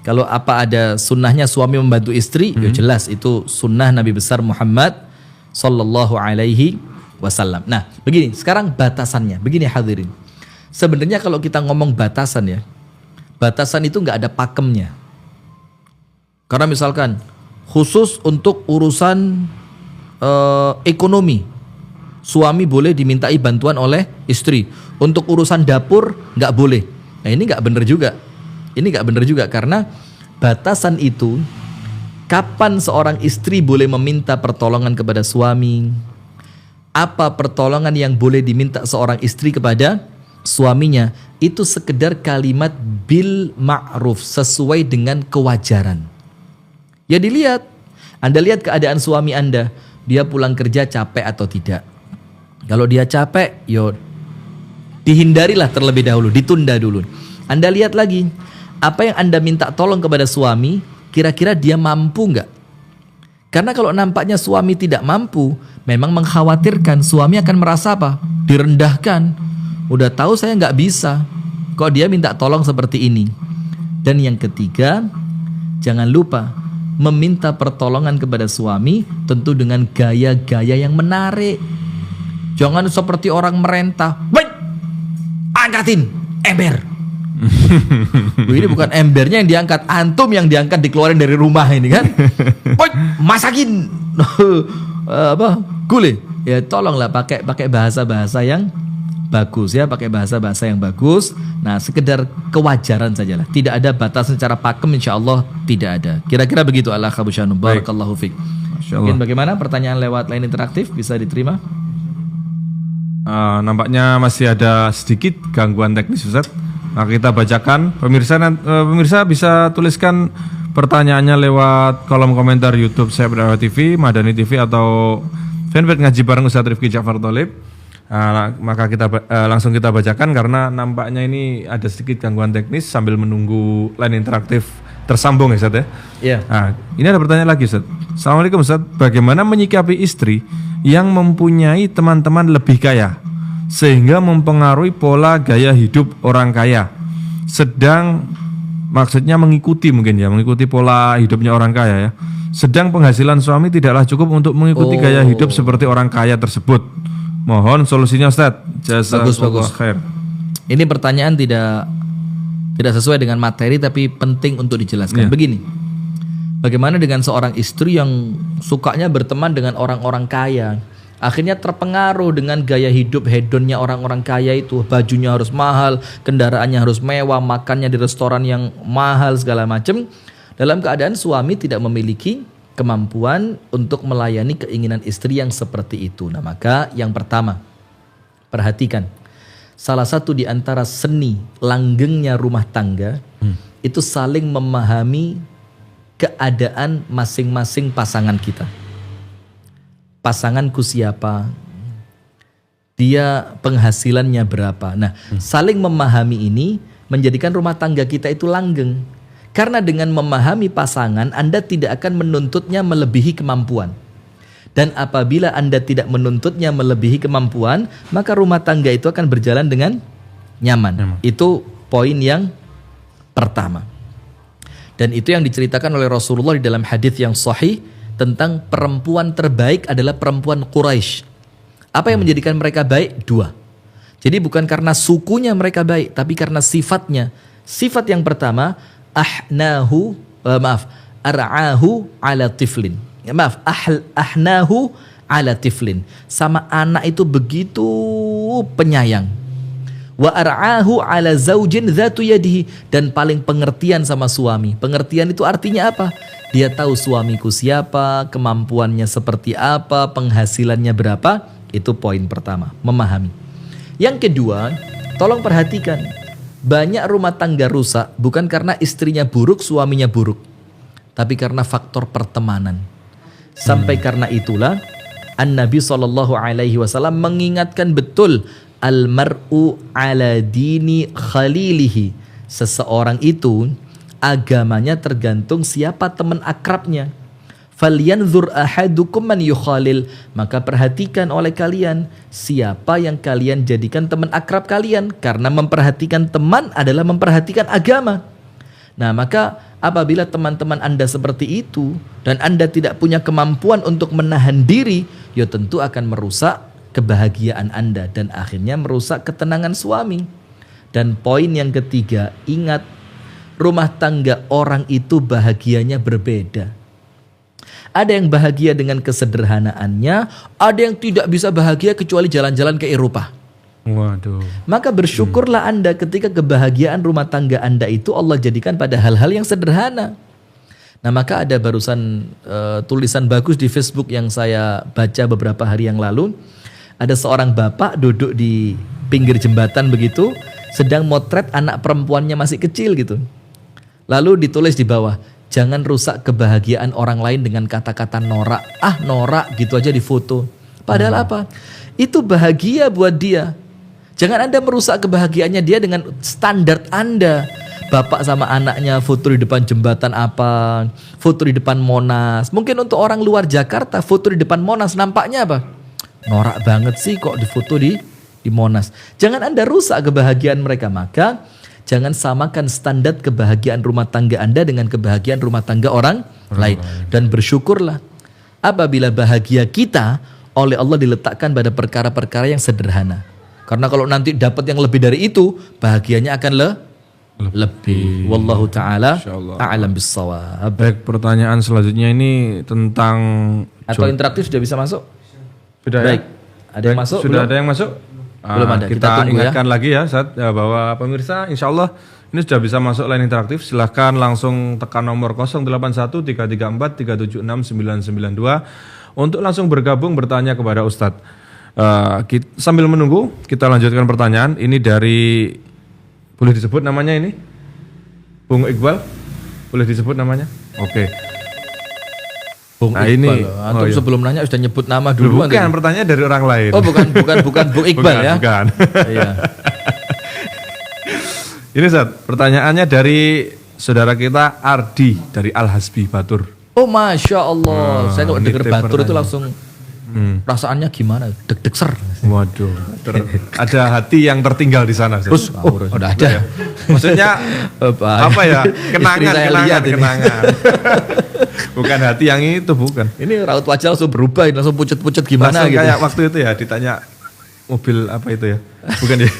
Kalau apa ada sunnahnya suami membantu istri, ya jelas itu sunnah Nabi besar Muhammad Sallallahu Alaihi Wasallam. Nah, begini, sekarang batasannya. Begini hadirin. Sebenarnya kalau kita ngomong batasan ya, batasan itu nggak ada pakemnya. Karena misalkan khusus untuk urusan ekonomi, suami boleh dimintai bantuan oleh istri. Untuk urusan dapur nggak boleh. Nah ini nggak benar juga. Ini nggak benar juga karena batasan itu kapan seorang istri boleh meminta pertolongan kepada suami, apa pertolongan yang boleh diminta seorang istri kepada suaminya, itu sekedar kalimat bil ma'ruf sesuai dengan kewajaran. Ya dilihat, Anda lihat keadaan suami Anda, dia pulang kerja capek atau tidak. Kalau dia capek, yo dihindarilah terlebih dahulu, ditunda dulu. Anda lihat lagi, apa yang Anda minta tolong kepada suami, kira-kira dia mampu nggak? Karena kalau nampaknya suami tidak mampu, memang mengkhawatirkan suami akan merasa apa? Direndahkan. Udah tahu saya nggak bisa, kok dia minta tolong seperti ini. Dan yang ketiga, jangan lupa meminta pertolongan kepada suami tentu dengan gaya-gaya yang menarik. Jangan seperti orang merentah. Wait, angkatin ember. Ini bukan embernya yang diangkat, antum yang diangkat dikeluarin dari rumah ini kan. Woi, masakin apa? Gulai. Ya tolonglah pakai bahasa-bahasa yang bagus ya, pakai bahasa-bahasa yang bagus. Nah, sekedar kewajaran sajalah. Tidak ada batas secara pakem, insyaallah tidak ada. Kira-kira begitu Allah khabusyanu. Barakallahu fiik. Mungkin bagaimana pertanyaan lewat line interaktif bisa diterima? Nampaknya masih ada sedikit gangguan teknis Ustaz. Maka kita bacakan, pemirsa bisa tuliskan pertanyaannya lewat kolom komentar YouTube Syekh Dakwah TV, Madani TV atau fanpage Ngaji Bareng Ustaz Rifki Ja'far Tholib. Maka langsung kita bacakan karena nampaknya ini ada sedikit gangguan teknis sambil menunggu line interaktif tersambung ya Ustaz ya. Iya. Ini ada pertanyaan lagi Ustaz. Assalamualaikum Ustaz, bagaimana menyikapi istri yang mempunyai teman-teman lebih kaya sehingga mempengaruhi pola gaya hidup orang kaya, sedang maksudnya mengikuti pola hidupnya orang kaya ya, sedang penghasilan suami tidaklah cukup untuk mengikuti gaya hidup seperti orang kaya tersebut. Mohon solusinya Ustaz. Bagus. Khair. Ini pertanyaan tidak sesuai dengan materi tapi penting untuk dijelaskan. Begini, bagaimana dengan seorang istri yang sukanya berteman dengan orang-orang kaya, akhirnya terpengaruh dengan gaya hidup hedonnya orang-orang kaya itu. Bajunya harus mahal, kendaraannya harus mewah, makannya di restoran yang mahal segala macam. Dalam keadaan suami tidak memiliki kemampuan untuk melayani keinginan istri yang seperti itu. Nah, maka yang pertama, perhatikan. Salah satu di antara seni langgengnya rumah tangga itu saling memahami keadaan masing-masing pasangan kita. Pasanganku siapa, dia penghasilannya berapa. Nah, saling memahami ini menjadikan rumah tangga kita itu langgeng. Karena dengan memahami pasangan, Anda tidak akan menuntutnya melebihi kemampuan. Dan apabila Anda tidak menuntutnya melebihi kemampuan, maka rumah tangga itu akan berjalan dengan nyaman. Itu poin yang pertama. Dan itu yang diceritakan oleh Rasulullah di dalam hadis yang sahih tentang perempuan terbaik adalah perempuan Quraisy. Apa yang menjadikan mereka baik? Dua. Jadi bukan karena sukunya mereka baik, tapi karena sifatnya. Sifat yang pertama, ar'ahu ala tiflin. Ahnahu ala tiflin. Sama anak itu begitu penyayang. Wa ar'ahu ala zaujin dzatu yadihi, dan paling pengertian sama suami. Pengertian itu artinya apa? Dia tahu suamiku siapa, kemampuannya seperti apa, penghasilannya berapa. Itu poin pertama, memahami. Yang kedua, tolong perhatikan. Banyak rumah tangga rusak bukan karena istrinya buruk, suaminya buruk, tapi karena faktor pertemanan. Sampai karena itulah An-Nabi SAW mengingatkan betul Al-mar'u ala dini khalilihi. Seseorang itu agamanya tergantung siapa teman akrabnya. Falyanzur ahadukum man yukhalil. Maka perhatikan oleh kalian siapa yang kalian jadikan teman akrab kalian. Karena memperhatikan teman adalah memperhatikan agama. Nah maka apabila teman-teman Anda seperti itu dan Anda tidak punya kemampuan untuk menahan diri, ya tentu akan merusak kebahagiaan Anda dan akhirnya merusak ketenangan suami. Dan poin yang ketiga, ingat, rumah tangga orang itu bahagianya berbeda. Ada yang bahagia dengan kesederhanaannya, ada yang tidak bisa bahagia kecuali jalan-jalan ke Eropa. Waduh. Maka bersyukurlah Anda ketika kebahagiaan rumah tangga Anda itu Allah jadikan pada hal-hal yang sederhana. Nah maka ada barusan tulisan bagus di Facebook yang saya baca beberapa hari yang lalu. Ada seorang bapak duduk di pinggir jembatan begitu, sedang motret anak perempuannya masih kecil gitu. Lalu ditulis di bawah, jangan rusak kebahagiaan orang lain dengan kata-kata norak. Ah norak gitu aja difoto. Padahal apa? Itu bahagia buat dia. Jangan Anda merusak kebahagiaannya dia dengan standar Anda. Bapak sama anaknya foto di depan jembatan apa, foto di depan Monas. Mungkin untuk orang luar Jakarta foto di depan Monas nampaknya apa? Norak banget sih kok difoto di Monas. Jangan Anda rusak kebahagiaan mereka. Maka jangan samakan standar kebahagiaan rumah tangga Anda dengan kebahagiaan rumah tangga orang lain. Dan bersyukurlah apabila bahagia kita oleh Allah diletakkan pada perkara-perkara yang sederhana. Karena kalau nanti dapat yang lebih dari itu, bahagianya akan lebih. Wallahu ta'ala a'lam bissawab. Baik, pertanyaan selanjutnya ini tentang atau interaktif sudah bisa masuk? Sudah baik. Ya? Ada yang masuk? Sudah ada yang masuk? Belum ada. Kita ingatkan lagi ya, Ustaz, ya, bahwa pemirsa insya Allah ini sudah bisa masuk line interaktif. Silahkan langsung tekan nomor 081 334 376 992 untuk langsung bergabung bertanya kepada Ustadz. Sambil menunggu kita lanjutkan pertanyaan. Ini dari, boleh disebut namanya ini? Bung Iqbal, boleh disebut namanya? Oke. Bung Nah, Iqbal. ini Antum sebelum nanya sudah nyebut nama dulu. Bukan, pertanyaan dari orang lain. Oh bukan Bung Iqbal ya? Bukan. Iya. Ini Ustaz, pertanyaannya dari saudara kita Ardi dari Al Hasbi Batur. Oh Masya Allah, saya kalau dengar Batur itu pertanyaan. langsung perasaannya gimana? Deg-deg ser. Waduh, ada hati yang tertinggal di sana. Ustaz. Udah ada. Maksudnya apa ya? Istri saya lihat ini. Kenangan. Bukan hati yang itu, bukan. Ini raut wajah langsung berubah, langsung pucet-pucet gimana Langsung gitu. kayak waktu itu ya ditanya mobil apa itu ya? Bukan ya?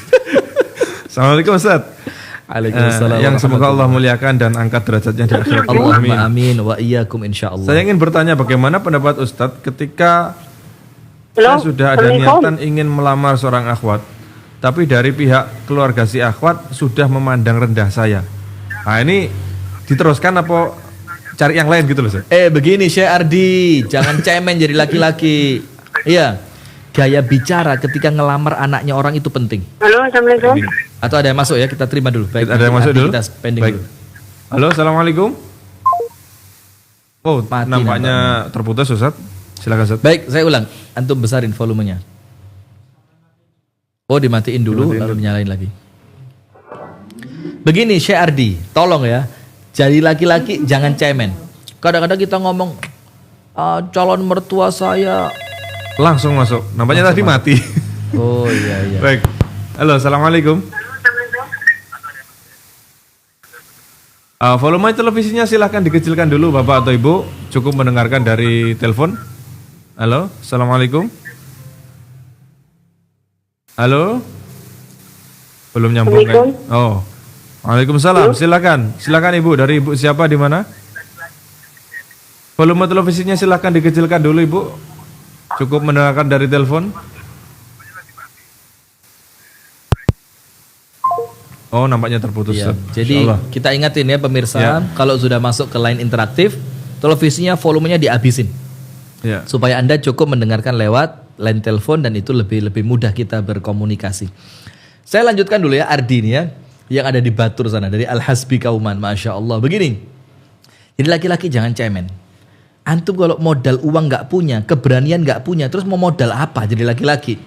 Assalamualaikum Ustaz. Waalaikumsalam. Yang semoga Allah muliakan dan angkat derajatnya di akhirat. Allahumma amin wa iyyakum insyaallah. Saya ingin bertanya bagaimana pendapat Ustadz ketika saya sudah ada niatan ingin melamar seorang akhwat, tapi dari pihak keluarga si akhwat sudah memandang rendah saya. Nah ini diteruskan apa cari yang lain gitu loh Ustaz? Begini Syekh Ardi, jangan cemen jadi laki-laki. Iya, gaya bicara ketika ngelamar anaknya orang itu penting. Halo, assalamualaikum. Atau ada yang masuk ya, kita terima dulu. Baik, Ada yang masuk dulu? Kita pending Baik. dulu. Halo, assalamualaikum. Oh, Mati nampaknya terputus Ustaz. Silakan Ustaz. Baik, saya ulang. Antum besarin volumenya. Oh, dimatiin dulu, lalu nyalain lagi. Begini Syekh Ardi, tolong ya. Jadi laki-laki jangan cemen. Kadang-kadang kita ngomong, calon mertua saya. Langsung masuk. Nampaknya tadi mati. Oh iya. Baik. Halo, assalamualaikum. Volume televisinya silahkan dikecilkan dulu Bapak atau Ibu. Cukup mendengarkan dari telepon. Halo, assalamualaikum. Halo. Belum nyambung kan? Oh, waalaikumsalam. Silakan Ibu. Dari Ibu siapa di mana? Volume televisinya silahkan dikecilkan dulu Ibu. Cukup mendengarkan dari telepon. Oh, nampaknya terputus. Iya. Jadi kita ingatin ya pemirsa, kalau sudah masuk ke line interaktif, televisinya volumenya dihabisin. Ya. Supaya Anda cukup mendengarkan lewat line telepon dan itu lebih mudah kita berkomunikasi. Saya lanjutkan dulu ya Ardi ini ya, yang ada di Batur sana dari Al Hasbi Kauman, Masya Allah. Begini, jadi laki-laki jangan cemen. Antum kalau modal uang nggak punya, keberanian nggak punya, terus mau modal apa jadi laki-laki?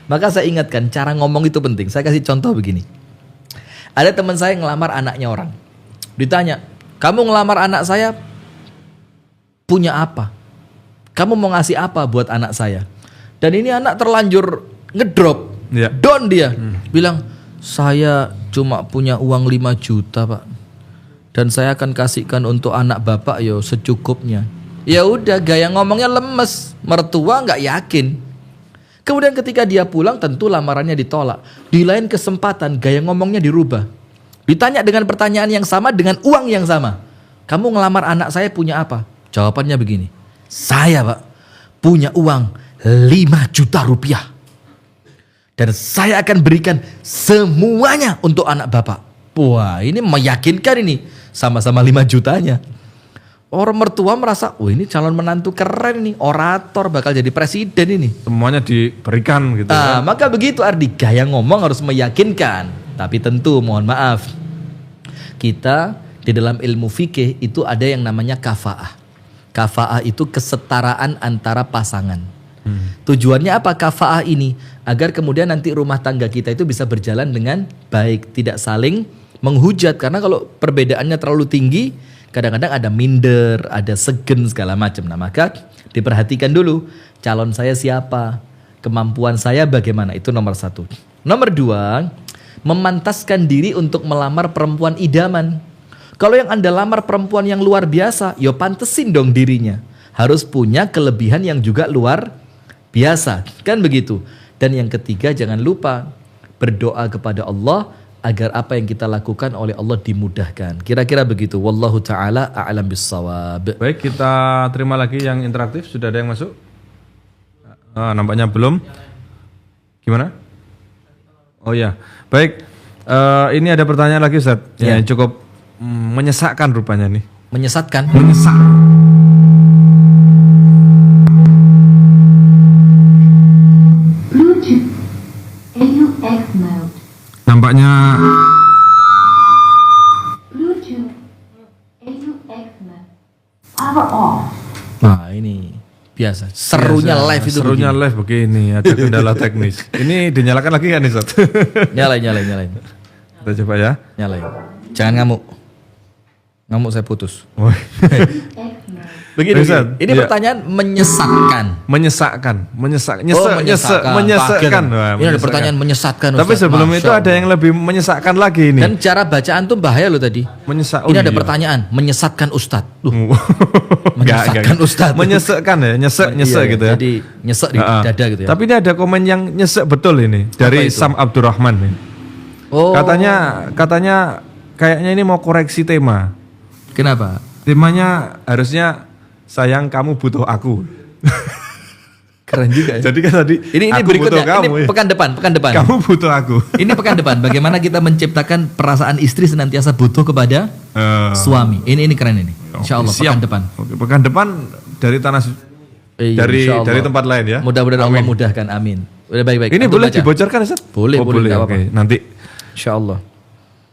Maka saya ingatkan, cara ngomong itu penting. Saya kasih contoh begini. Ada teman saya ngelamar anaknya orang. Ditanya, kamu ngelamar anak saya punya apa? Kamu mau ngasih apa buat anak saya? Dan ini anak terlanjur ngedrop, down dia. Bilang, saya cuma punya uang 5 juta pak. Dan saya akan kasihkan untuk anak bapak yo secukupnya. Ya udah, gaya ngomongnya lemes. Mertua nggak yakin. Kemudian ketika dia pulang tentu lamarannya ditolak. Di lain kesempatan gaya ngomongnya dirubah. Ditanya dengan pertanyaan yang sama dengan uang yang sama. Kamu ngelamar anak saya punya apa? Jawabannya begini. Saya pak punya uang 5 juta rupiah. Dan saya akan berikan semuanya untuk anak bapak. Wah ini meyakinkan ini. Sama-sama 5 jutanya. Orang mertua merasa, oh ini calon menantu keren nih, orator bakal jadi presiden ini. Semuanya diberikan gitu. Maka begitu arti gaya ngomong harus meyakinkan. Tapi tentu mohon maaf, kita di dalam ilmu fikih itu ada yang namanya kafaah. Kafaah itu kesetaraan antara pasangan. Tujuannya apa kafaah ini? Agar kemudian nanti rumah tangga kita itu bisa berjalan dengan baik, tidak saling menghujat. Karena kalau perbedaannya terlalu tinggi, kadang-kadang ada minder, ada segen segala macam. Nah maka diperhatikan dulu calon saya siapa, kemampuan saya bagaimana, itu nomor 1. Nomor 2, memantaskan diri untuk melamar perempuan idaman. Kalau yang Anda lamar perempuan yang luar biasa, yo pantesin dong dirinya. Harus punya kelebihan yang juga luar biasa, kan begitu. Dan yang ketiga jangan lupa berdoa kepada Allah agar apa yang kita lakukan oleh Allah dimudahkan. Kira-kira begitu. Wallahu ta'ala a'lam bissawab. Baik, kita terima lagi yang interaktif. Sudah ada yang masuk? Nampaknya belum. Gimana? Oh ya, baik. Ini ada pertanyaan lagi Ustaz. Ya. Yang cukup menyesakkan rupanya nih. Menyesatkan? Menyesak. Bluetooth AUX mode. Nampaknya Bluetooth AUX mode. Power off. Nah ini biasa. Serunya biasa, live itu serunya begini. live begini, ada kendala teknis. Ini dinyalakan lagi kan Ustaz? Nyalain. Kita coba ya. Nyalain. Jangan ngamuk. Ngamuk saya putus. AUX mode. Begini. Ustaz, Ini ya. pertanyaan menyesatkan. Menyesakkan. Menyesatkan. Menyesakkan. Wah, Ini ada pertanyaan menyesatkan. Tapi Ustaz. sebelum Masya itu ada Allah. yang lebih menyesakkan lagi ini. Dan cara bacaan tuh bahaya loh tadi. Menyesak. Ini ada pertanyaan, menyesatkan Ustadz. Menyesatkan Menyesakkan Ustadz. Menyesakkan ya, nyesek Iya, gitu ya. Jadi nyesek di dada gitu ya. Tapi ini ada komen yang nyesek betul ini dari itu? Sam Abdurrahman nih. Oh, Katanya kayaknya ini mau koreksi tema. kenapa? Temanya harusnya sayang kamu butuh aku. Keren juga ya. Jadi kan tadi Ini aku berikutnya, butuh kamu. ini ya. pekan depan. Kamu butuh aku. Ini pekan depan. Bagaimana kita menciptakan perasaan istri senantiasa butuh kepada suami. Ini keren ini. Insya Allah Siap. pekan depan. Oke, pekan depan dari tanah Iya, dari insya Allah. dari tempat lain ya. Mudah-mudahan Allah mudahkan. Amin. Udah baik-baik. Ini Antum boleh baca. dibocorkan Ustaz? Boleh, Oh, boleh, nggak Oke, apa-apa. nanti. Insya Allah.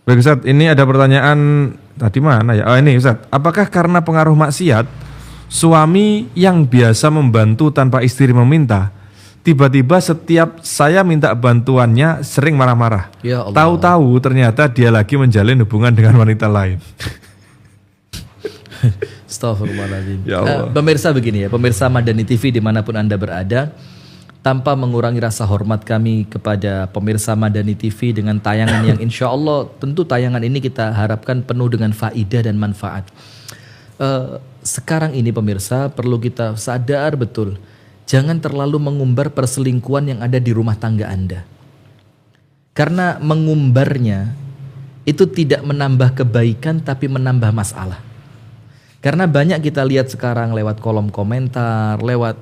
Baik Ustaz, ini ada pertanyaan tadi mana ya? Oh ini Ustaz, apakah karena pengaruh maksiat suami yang biasa membantu tanpa istri meminta, tiba-tiba setiap saya minta bantuannya sering marah-marah. Ya Allah. Tahu-tahu ternyata dia lagi menjalin hubungan dengan wanita lain. Astagfirullahaladzim. Ya Allah. Pemirsa begini ya, pemirsa Madani TV dimanapun Anda berada, tanpa mengurangi rasa hormat kami kepada pemirsa Madani TV dengan tayangan yang insya Allah tentu tayangan ini kita harapkan penuh dengan faidah dan manfaat. Sekarang ini pemirsa perlu kita sadar betul, jangan terlalu mengumbar perselingkuhan yang ada di rumah tangga Anda. Karena mengumbarnya itu tidak menambah kebaikan tapi menambah masalah. Karena banyak kita lihat sekarang lewat kolom komentar, lewat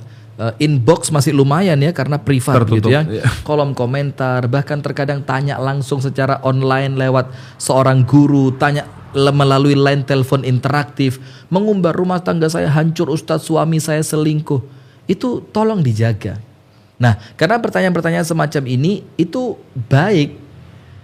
inbox masih lumayan ya karena privat Tertutup, gitu ya. iya. Kolom komentar, bahkan terkadang tanya langsung secara online lewat seorang guru, tanya melalui line telepon interaktif, mengumbar rumah tangga saya hancur Ustadz, suami saya selingkuh. Itu tolong dijaga. Nah, karena pertanyaan-pertanyaan semacam ini itu baik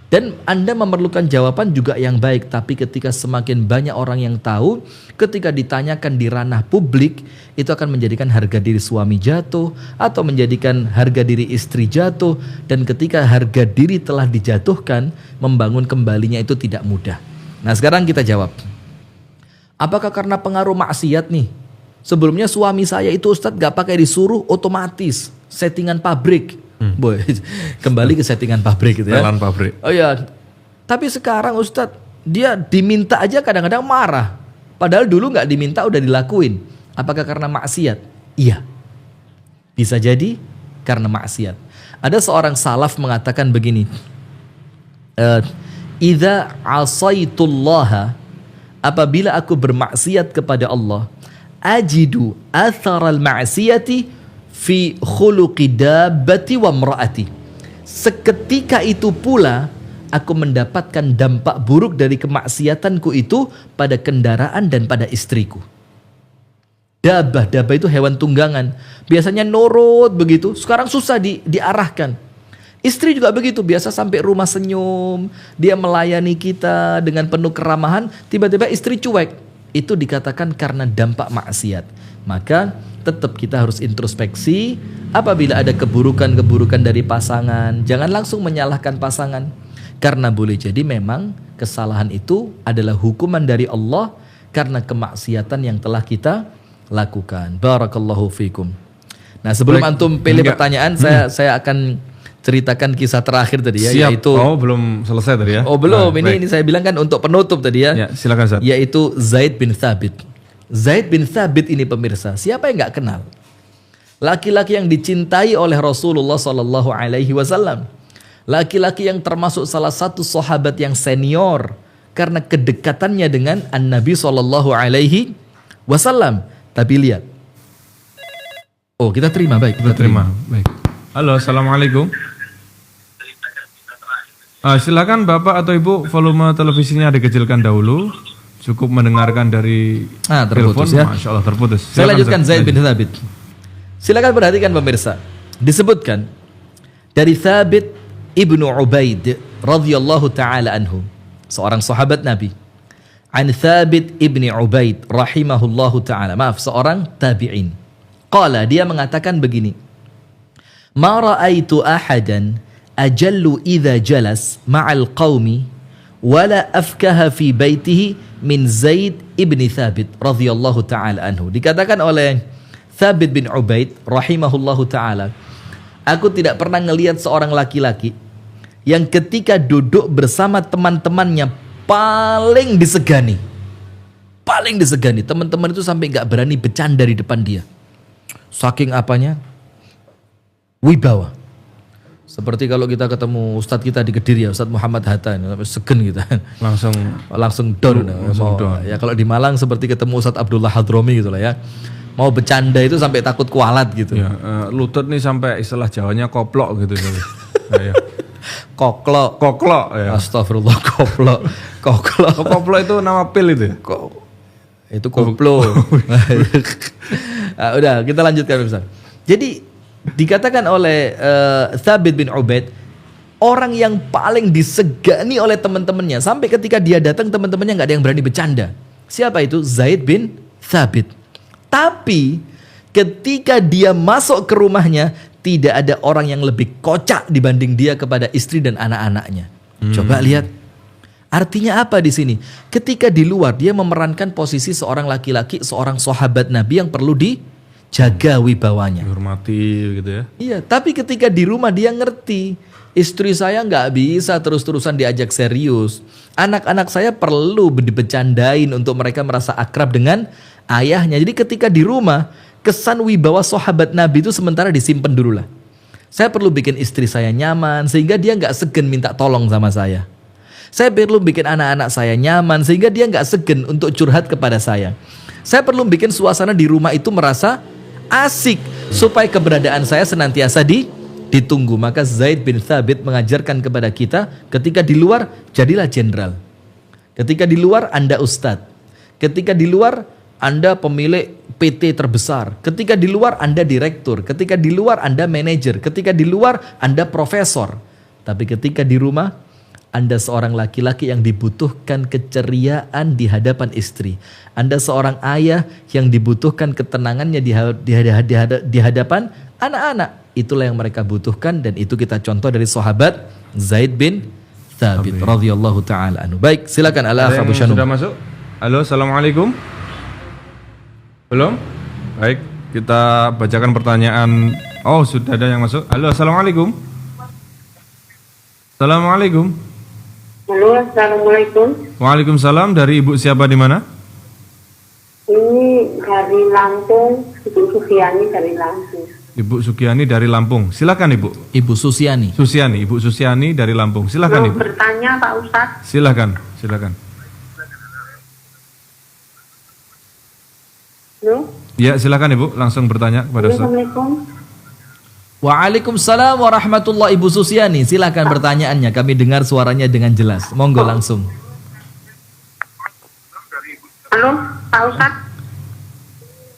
Dan Anda memerlukan jawaban juga yang baik. Tapi ketika semakin banyak orang yang tahu, ketika ditanyakan di ranah publik, itu akan menjadikan harga diri suami jatuh, atau menjadikan harga diri istri jatuh. Dan ketika harga diri telah dijatuhkan, membangun kembalinya itu tidak mudah. Nah sekarang kita jawab. Apakah karena pengaruh maksiat nih? Sebelumnya suami saya itu Ustadz gak pakai disuruh, otomatis settingan pabrik. Boy, kembali ke settingan pabrik gitu ya. Telan pabrik. Oh ya, tapi sekarang Ustadz dia diminta aja kadang-kadang marah. Padahal dulu nggak diminta udah dilakuin. Apakah karena maksiat? Iya, bisa jadi karena maksiat. Ada seorang salaf mengatakan begini, idza asaitullaha, apabila aku bermaksiat kepada Allah, ajidu atharal ma'siyati fi khuluqi dabbati wa mraati. Seketika itu pula aku mendapatkan dampak buruk dari kemaksiatanku itu pada kendaraan dan pada istriku. Dabah itu hewan tunggangan. Biasanya nurut begitu, sekarang susah diarahkan. Istri juga begitu, biasa sampai rumah senyum, dia melayani kita dengan penuh keramahan, tiba-tiba istri cuek. Itu dikatakan karena dampak maksiat. Maka tetap kita harus introspeksi. Apabila ada keburukan-keburukan dari pasangan, jangan langsung menyalahkan pasangan. Karena boleh jadi memang kesalahan itu adalah hukuman dari Allah karena kemaksiatan yang telah kita lakukan. Barakallahu fikum. Nah sebelum Baik. antum pilih pertanyaan, saya akan ceritakan kisah terakhir tadi ya. Siap. Yaitu, Belum selesai tadi ya. oh belum, Nah, baik. ini saya bilang kan untuk penutup tadi ya. Ya, silakan Ustaz. Yaitu Zaid bin Thabit. Zaid bin Thabit ini pemirsa, siapa yang nggak kenal? Laki-laki yang dicintai oleh Rasulullah Sallallahu Alaihi Wasallam, laki-laki yang termasuk salah satu sahabat yang senior karena kedekatannya dengan An-Nabi Sallallahu Alaihi Wasallam. Tapi lihat, oh kita terima, baik, Kita terima. Baik. Halo, assalamualaikum. Silakan Bapak atau Ibu, volume televisinya dikecilkan dahulu. Cukup mendengarkan dari terputus telepon. ya. Masya Allah terputus. Saya Silakan, lanjutkan Ustaz. Zaid bin Thabit. Silakan perhatikan pemirsa. Disebutkan dari Thabit ibnu Ubaid radhiyallahu taala anhu, seorang sahabat Nabi. An Thabit ibni Ubaid rahimahullahu taala. Maaf, seorang tabi'in. Qala, dia mengatakan begini. Ma ra'aitu ahadan ajallu idza jalas ma'al qaumi wala afkaha fi baitihi min Zaid ibni Thabit radhiyallahu taala anhu. Dikatakan oleh Thabit bin Ubaid rahimahullahu taala, aku tidak pernah ngelihat seorang laki-laki yang ketika duduk bersama teman-temannya paling disegani. Paling disegani. Teman-teman itu sampai nggak berani bercanda di depan dia. Saking apanya? Wibawa. Seperti kalau kita ketemu Ustadz kita di Kediri ya, Ustadz Muhammad Hatta, segen kita. Langsung down. down. Ya kalau di Malang seperti ketemu Ustadz Abdullah Hadromi gitu lah ya. Mau bercanda itu sampai takut kualat gitu. Ya, lutut nih sampai istilah Jawanya koplok gitu. Ya. Koklok. Koklok ya. Astagfirullah, koplok. Koklok. Koplok itu nama pil itu. Itu koplo. Nah, udah kita lanjutkan Ustaz. Jadi dikatakan oleh Thabit bin Ubaid, orang yang paling disegani oleh teman-temannya, sampai ketika dia datang teman-temannya nggak ada yang berani bercanda. Siapa itu? Zaid bin Thabit. Tapi ketika dia masuk ke rumahnya, tidak ada orang yang lebih kocak dibanding dia kepada istri dan anak-anaknya. Coba lihat. Artinya apa di sini? Ketika di luar dia memerankan posisi seorang laki-laki, seorang sahabat Nabi yang perlu dijaga wibawanya. Dihormati gitu ya. Iya, tapi ketika di rumah dia ngerti, istri saya nggak bisa terus-terusan diajak serius. Anak-anak saya perlu dibecandain untuk mereka merasa akrab dengan ayahnya. Jadi ketika di rumah, kesan wibawa sahabat Nabi itu sementara disimpan dulu lah. Saya perlu bikin istri saya nyaman sehingga dia nggak segan minta tolong sama saya. Saya perlu bikin anak-anak saya nyaman sehingga dia nggak segan untuk curhat kepada saya. Saya perlu bikin suasana di rumah itu merasa asik supaya keberadaan saya senantiasa ditunggu. Maka Zaid bin Thabit mengajarkan kepada kita, ketika di luar jadilah jenderal. Ketika di luar Anda ustadz. Ketika di luar Anda pemilik PT terbesar. Ketika di luar Anda direktur. Ketika di luar Anda manajer. Ketika di luar Anda profesor. Tapi ketika di rumah Anda seorang laki-laki yang dibutuhkan keceriaan di hadapan istri. Anda seorang ayah yang dibutuhkan ketenangannya di hadapan anak-anak. Itulah yang mereka butuhkan, dan itu kita contoh dari sahabat Zaid bin Thabit radhiyallahu taala anhu. Baik, silakan Ada Abu yang Syanum. sudah masuk? Halo, assalamualaikum. Belum? Baik, kita bacakan pertanyaan. Oh, sudah ada yang masuk. Halo, assalamualaikum. Assalamualaikum. Halo, assalamualaikum. Waalaikumsalam. Dari ibu siapa di mana? Ini dari Lampung, Ibu Sufiani dari Lampung. Ibu Sugiani dari Lampung. Silakan Ibu. Ibu Susiani. Ibu Susiani dari Lampung. Silakan Mau Ibu. bertanya Pak Ustadz? Silakan. Halo? Ya, silakan Ibu, langsung bertanya kepada Ustaz. Assalamualaikum. Waalaikumsalam warahmatullahi. Ibu Susiani, silakan pertanyaannya. Kami dengar suaranya dengan jelas. Monggo langsung. Halo, Pak Ustadz?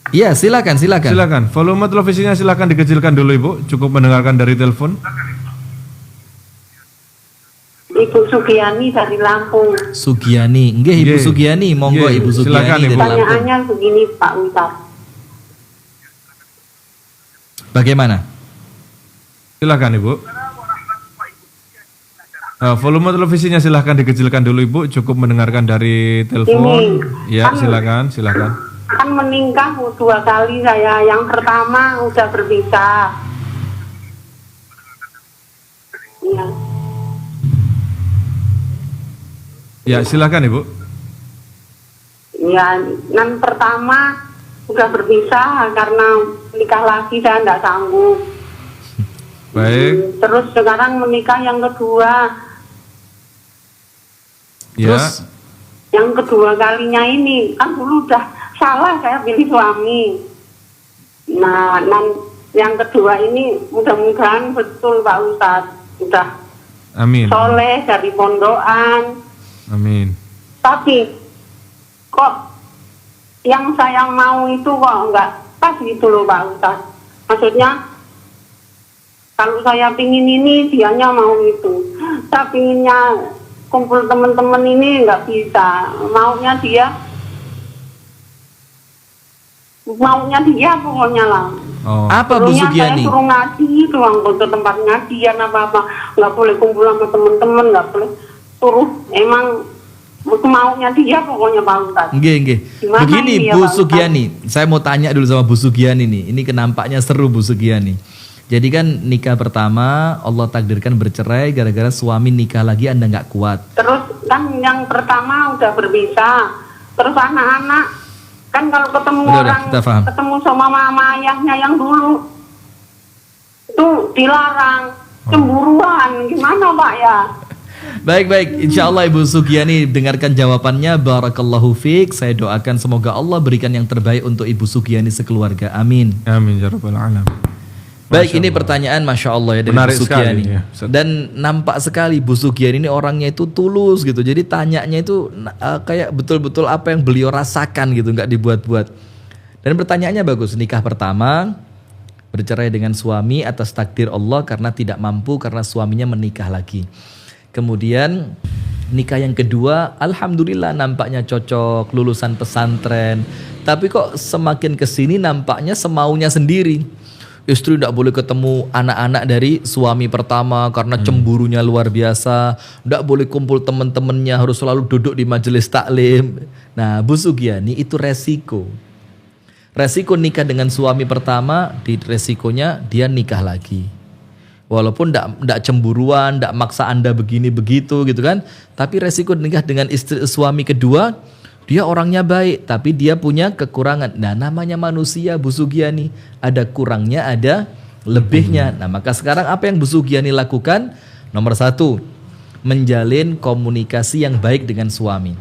Iya, silakan. Silakan. Volume televisinya silakan dikecilkan dulu Ibu. Cukup mendengarkan dari telepon. Ibu Sugiani dari Lampung. Sugiani, nggih Ibu Nggih. Sugiani, monggo Nggih, Ibu Sugiani silakan, Ibu. dari Lampung. Pertanyaannya begini Pak Ustadz. Bagaimana? Silakan Ibu. Volume televisinya silahkan dikecilkan dulu Ibu. Cukup mendengarkan dari telepon. Ya, silakan. Kan menikah 2 kali saya. Yang pertama udah berpisah. Iya. Ya, silakan Ibu. Ya, yang pertama udah berpisah karena nikah lagi saya nggak sanggup. Baik. Terus sekarang menikah yang kedua. Ya. Terus? Yang kedua kalinya ini kan dulu udah salah saya pilih suami. Nah, yang kedua ini mudah-mudahan betul Pak Ustadz. Udah Amin. soleh dari pondokan. Amin. Tapi kok yang saya mau itu kok nggak pas gitu loh Pak Ustadz. Maksudnya kalau saya pingin ini dianya mau itu. Saya pinginnya kumpul teman-teman ini nggak bisa. Maunya dia pokoknya lah. Oh. Apa Bu Dulunya Sugiani? saya suruh ngaji doang ke tempat ngajian apa-apa. Nggak boleh kumpul sama teman-teman, nggak boleh suruh. Emang maunya dia pokoknya Pak Ustadz. Nggih. Gimana Begini ini ya, Bu Pak Ustadz? Sugiani, saya mau tanya dulu sama Bu Sugiani nih. Ini kenampaknya seru Bu Sugiani. Jadi kan nikah pertama Allah takdirkan bercerai gara-gara suami nikah lagi Anda nggak kuat. Terus kan yang pertama udah berpisah. Terus anak-anak kan kalau ketemu Udah, orang, kita paham. ketemu sama mama ayahnya yang dulu itu dilarang, cemburuan. Gimana Pak ya? Baik, insya Allah Ibu Sugiani dengarkan jawabannya. Barakallahu fiik. Saya doakan semoga Allah berikan yang terbaik untuk Ibu Sugiani sekeluarga. Amin. Amin ya rabbal alamin. Baik, Masya ini Allah. pertanyaan Masya Allah ya dari Menarik Bu Sugiani. sekali, ya, Ustaz. Dan nampak sekali Bu Sugiani ini orangnya itu tulus gitu. Jadi tanyanya itu kayak betul-betul apa yang beliau rasakan gitu, nggak dibuat-buat. Dan pertanyaannya bagus. Nikah pertama bercerai dengan suami atas takdir Allah karena tidak mampu karena suaminya menikah lagi. Kemudian nikah yang kedua, alhamdulillah nampaknya cocok, lulusan pesantren. Tapi kok semakin kesini nampaknya semaunya sendiri. Istri tidak boleh ketemu anak-anak dari suami pertama karena cemburunya luar biasa. Tidak boleh kumpul teman-temannya, harus selalu duduk di majelis taklim. Nah, Bu Sugiani itu resiko. Resiko nikah dengan suami pertama, di resikonya dia nikah lagi. Walaupun tidak cemburuan, tidak maksa Anda begini begitu gitu kan. Tapi resiko nikah dengan suami kedua, dia orangnya baik, tapi dia punya kekurangan. Nah, namanya manusia Bu Sugiani, ada kurangnya, ada lebihnya. Nah, maka sekarang apa yang Bu Sugiani lakukan? Nomor 1, menjalin komunikasi yang baik dengan suami.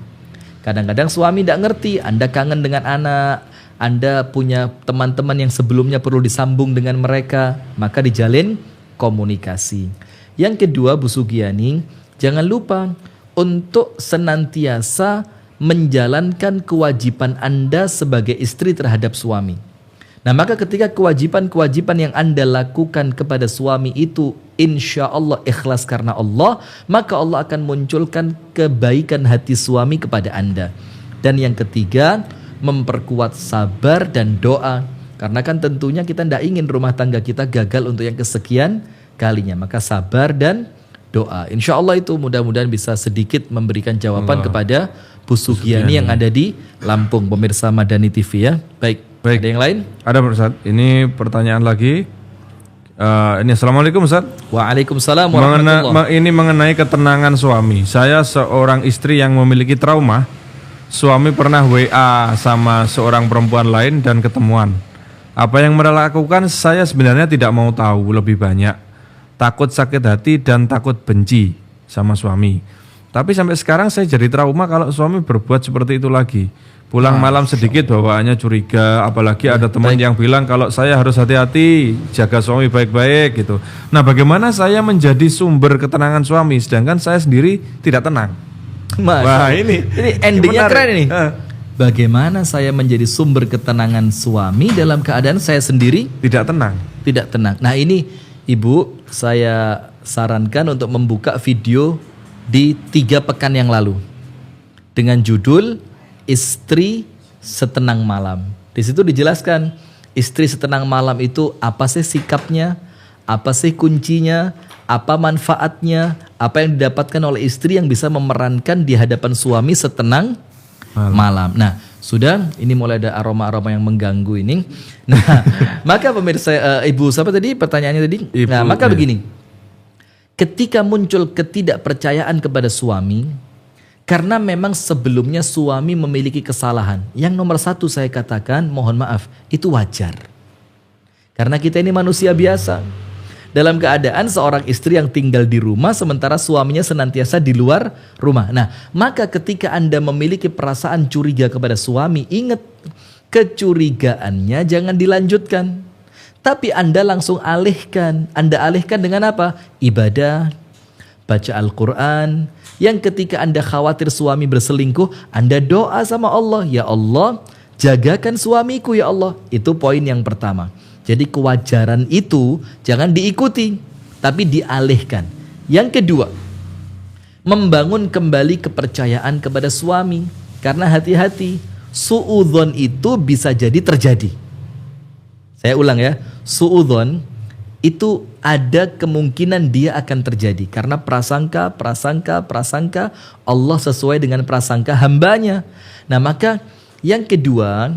Kadang-kadang suami tidak ngerti, Anda kangen dengan anak, Anda punya teman-teman yang sebelumnya perlu disambung dengan mereka, maka dijalin komunikasi. Yang kedua Bu Sugiani, jangan lupa untuk senantiasa menjalankan kewajiban Anda sebagai istri terhadap suami. Nah, maka ketika kewajiban-kewajiban yang Anda lakukan kepada suami itu insya Allah ikhlas karena Allah, maka Allah akan munculkan kebaikan hati suami kepada Anda. Dan yang ketiga, memperkuat sabar dan doa. Karena kan tentunya kita tidak ingin rumah tangga kita gagal untuk yang kesekian kalinya. Maka sabar dan doa. Insya Allah itu mudah-mudahan bisa sedikit memberikan jawaban kepada Bu Sugiani yang ada di Lampung, pemirsa Madani TV ya. Baik. Ada yang lain? Ada Ustaz. Ini pertanyaan lagi. Ini Assalamualaikum Ustaz. Waalaikumsalam warahmatullahi. Ini mengenai ketenangan suami. Saya seorang istri yang memiliki trauma. Suami pernah WA sama seorang perempuan lain dan ketemuan. Apa yang mereka lakukan saya sebenarnya tidak mau tahu lebih banyak. Takut sakit hati dan takut benci sama suami. Tapi sampai sekarang saya jadi trauma kalau suami berbuat seperti itu lagi. Pulang malam sedikit bawaannya curiga, apalagi ada teman yang bilang kalau saya harus hati-hati, jaga suami baik-baik gitu. Nah, bagaimana saya menjadi sumber ketenangan suami sedangkan saya sendiri tidak tenang? Wah, ini endingnya menarik. keren ini. Bagaimana saya menjadi sumber ketenangan suami dalam keadaan saya sendiri Tidak tenang. tidak tenang. Nah, ini Ibu, saya sarankan untuk membuka video di 3 pekan yang lalu dengan judul Istri Setenang Malam. Di situ dijelaskan istri setenang malam itu apa sih sikapnya, apa sih kuncinya, apa manfaatnya, apa yang didapatkan oleh istri yang bisa memerankan di hadapan suami setenang malam. Nah, sudah ini mulai ada aroma-aroma yang mengganggu ini. Nah, maka pemirsa Ibu siapa tadi pertanyaannya tadi? Nah, maka begini. Ketika muncul ketidakpercayaan kepada suami, karena memang sebelumnya suami memiliki kesalahan. Yang nomor 1 saya katakan, mohon maaf, itu wajar. Karena kita ini manusia biasa. Dalam keadaan seorang istri yang tinggal di rumah sementara suaminya senantiasa di luar rumah. Nah, maka ketika Anda memiliki perasaan curiga kepada suami, ingat, kecurigaannya jangan dilanjutkan. Tapi Anda langsung alihkan. Anda alihkan dengan apa? Ibadah, baca Al-Quran. Yang ketika Anda khawatir suami berselingkuh, Anda doa sama Allah, ya Allah, jagakan suamiku ya Allah. Itu poin yang pertama. Jadi kewajaran itu jangan diikuti, tapi dialihkan. Yang kedua, membangun kembali kepercayaan kepada suami. Karena hati-hati, suudzon itu bisa jadi terjadi. Saya ulang ya, suudzon itu ada kemungkinan dia akan terjadi karena prasangka Allah sesuai dengan prasangka hambanya. Nah, maka yang kedua,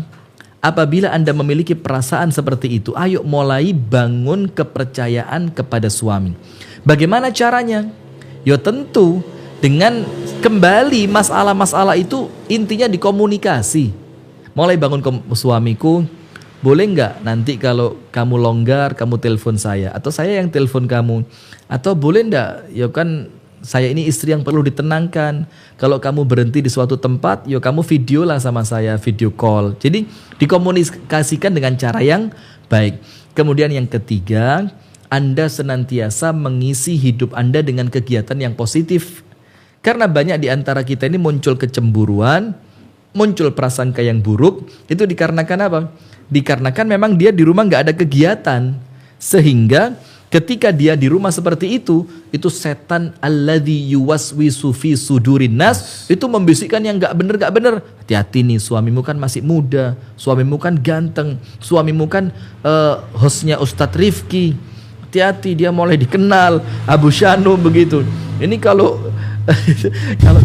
apabila Anda memiliki perasaan seperti itu, ayo mulai bangun kepercayaan kepada suami. Bagaimana caranya? Ya tentu dengan kembali masalah-masalah itu intinya dikomunikasi. Mulai bangun suamiku, boleh nggak nanti kalau kamu longgar kamu telepon saya atau saya yang telepon kamu, atau boleh nggak ya kan saya ini istri yang perlu ditenangkan, kalau kamu berhenti di suatu tempat ya kamu video lah sama saya, video call. Jadi dikomunikasikan dengan cara yang baik. Kemudian yang ketiga, Anda senantiasa mengisi hidup Anda dengan kegiatan yang positif. Karena banyak di antara kita ini muncul kecemburuan, muncul prasangka yang buruk, itu dikarenakan apa? Dikarenakan memang dia di rumah nggak ada kegiatan, sehingga ketika dia di rumah seperti itu setan alladzi yuwaswisu fi sudurin nas itu membisikkan yang nggak bener. Hati-hati nih, suamimu kan masih muda, suamimu kan ganteng, suamimu kan hostnya Ustadz Rifki. Hati-hati, dia mulai dikenal Abu Syanu begitu. Ini kalau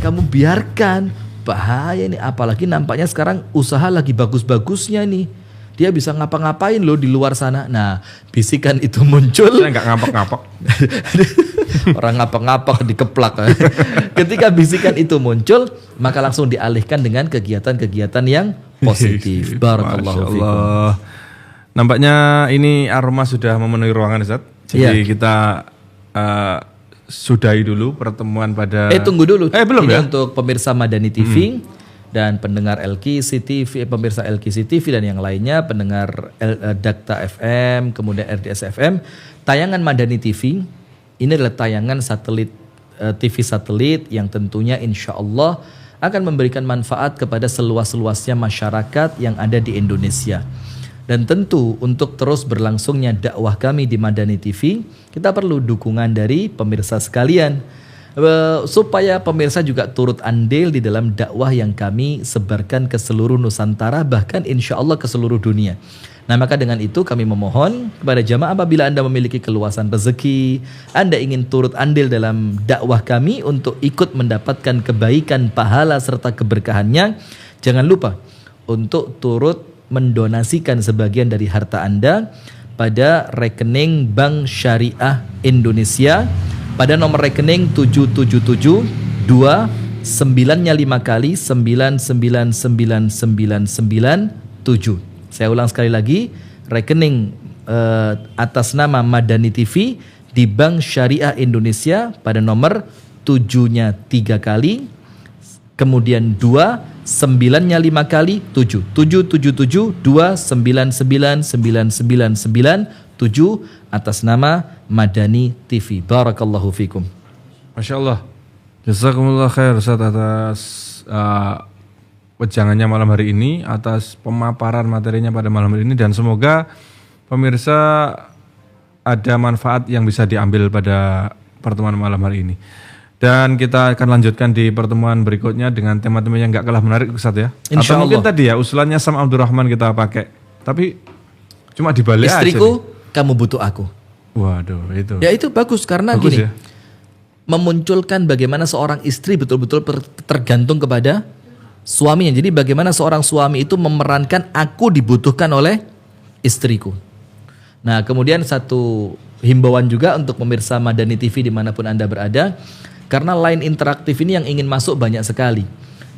kamu biarkan bahaya nih, apalagi nampaknya sekarang usaha lagi bagus-bagusnya nih. Dia bisa ngapa-ngapain loh di luar sana. Nah, bisikan itu muncul. Saya nggak ngapak-ngapak. Orang ngapak-ngapak dikeplak. Ketika bisikan itu muncul, maka langsung dialihkan dengan kegiatan-kegiatan yang positif. Barakallahu fikum. Nampaknya ini aroma sudah memenuhi ruangan, Ustaz. Jadi kita sudahi dulu pertemuan pada. Tunggu dulu. Belum ini ya? Untuk pemirsa Madani TV. Dan pendengar LKC TV, pemirsa LKC TV dan yang lainnya, pendengar Dakta FM, kemudian RDS FM, tayangan Madani TV ini adalah tayangan satelit, TV satelit yang tentunya insya Allah akan memberikan manfaat kepada seluas-luasnya masyarakat yang ada di Indonesia. Dan tentu untuk terus berlangsungnya dakwah kami di Madani TV, kita perlu dukungan dari pemirsa sekalian. Supaya pemirsa juga turut andil di dalam dakwah yang kami sebarkan ke seluruh Nusantara, bahkan insya Allah ke seluruh dunia. Nah, maka dengan itu kami memohon kepada jamaah, apabila Anda memiliki keluasan rezeki, Anda ingin turut andil dalam dakwah kami untuk ikut mendapatkan kebaikan, pahala serta keberkahannya, jangan lupa untuk turut mendonasikan sebagian dari harta Anda pada rekening Bank Syariah Indonesia pada nomor rekening 777 2 9-nya 5 kali 999997. Saya ulang sekali lagi, rekening atas nama Madani TV di Bank Syariah Indonesia pada nomor 7-nya 3 kali, kemudian 2 9-nya 5 kali 7 777 2 999997 atas nama Madani TV. Barakallahu fikum. Masya Allah. Jazakumullah khair Ustaz atas wejangannya malam hari ini, atas pemaparan materinya pada malam hari ini, dan semoga pemirsa ada manfaat yang bisa diambil pada pertemuan malam hari ini. Dan kita akan lanjutkan di pertemuan berikutnya dengan tema-tema yang gak kalah menarik Ustaz ya. Insya Atau mungkin Allah. tadi ya usulannya Sam Abdurrahman kita pakai, tapi cuma dibalik aja Istriku, nih. kamu butuh aku. Waduh itu. Ya itu bagus karena Bagus gini, ya. memunculkan bagaimana seorang istri betul-betul tergantung kepada suaminya. Jadi bagaimana seorang suami itu memerankan aku dibutuhkan oleh istriku. Nah, kemudian satu himbauan juga untuk pemirsa Madani TV dimanapun Anda berada, karena line interaktif ini yang ingin masuk banyak sekali.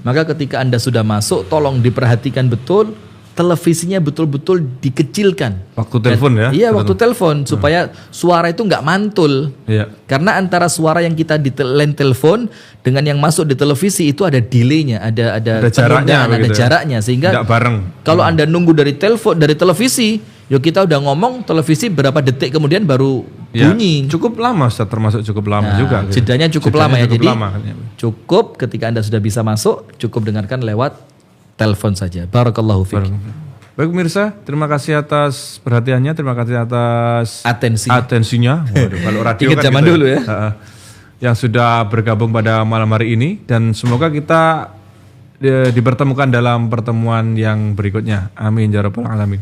Maka ketika Anda sudah masuk, tolong diperhatikan betul, televisinya betul-betul dikecilkan. Waktu telepon ya? Iya, waktu telepon, supaya suara itu nggak mantul. Iya. Karena antara suara yang kita di line telepon dengan yang masuk di televisi itu ada delaynya, ada jaraknya, penundaan, ada begitu ya? jaraknya, sehingga Nggak bareng. kalau Anda nunggu dari televisi, yuk kita udah ngomong televisi berapa detik kemudian baru Ya, bunyi. cukup lama Ustaz, termasuk cukup lama Nah, juga. gitu. jedanya cukup Jedanya lama ya. cukup Jadi lama. cukup ketika Anda sudah bisa masuk, cukup dengarkan lewat telepon saja. Barakallahu fiik. Baik pemirsa, terima kasih atas perhatiannya, terima kasih atas atensinya. Waduh, kalau radio Ingat kan zaman gitu dulu ya. Yang sudah bergabung pada malam hari ini, dan semoga kita dipertemukan dalam pertemuan yang berikutnya. Amin ya rabbal alamin.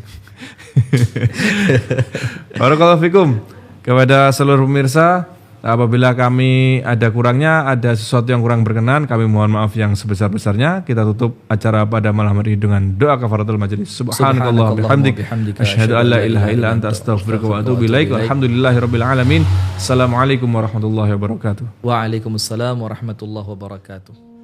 Barakallahu fikum. Kepada seluruh pemirsa, apabila kami ada kurangnya, ada sesuatu yang kurang berkenan, kami mohon maaf yang sebesar-besarnya. Kita tutup acara pada malam hari ini dengan doa kafaratul majelis. Subhanakallah bihamdik, asyhadu an la ilaha illa anta astaghfiruka wa atubu ilaik. Walhamdulillahirabbil alamin. Assalamualaikum warahmatullahi wabarakatuh. Waalaikumsalam warahmatullahi wabarakatuh.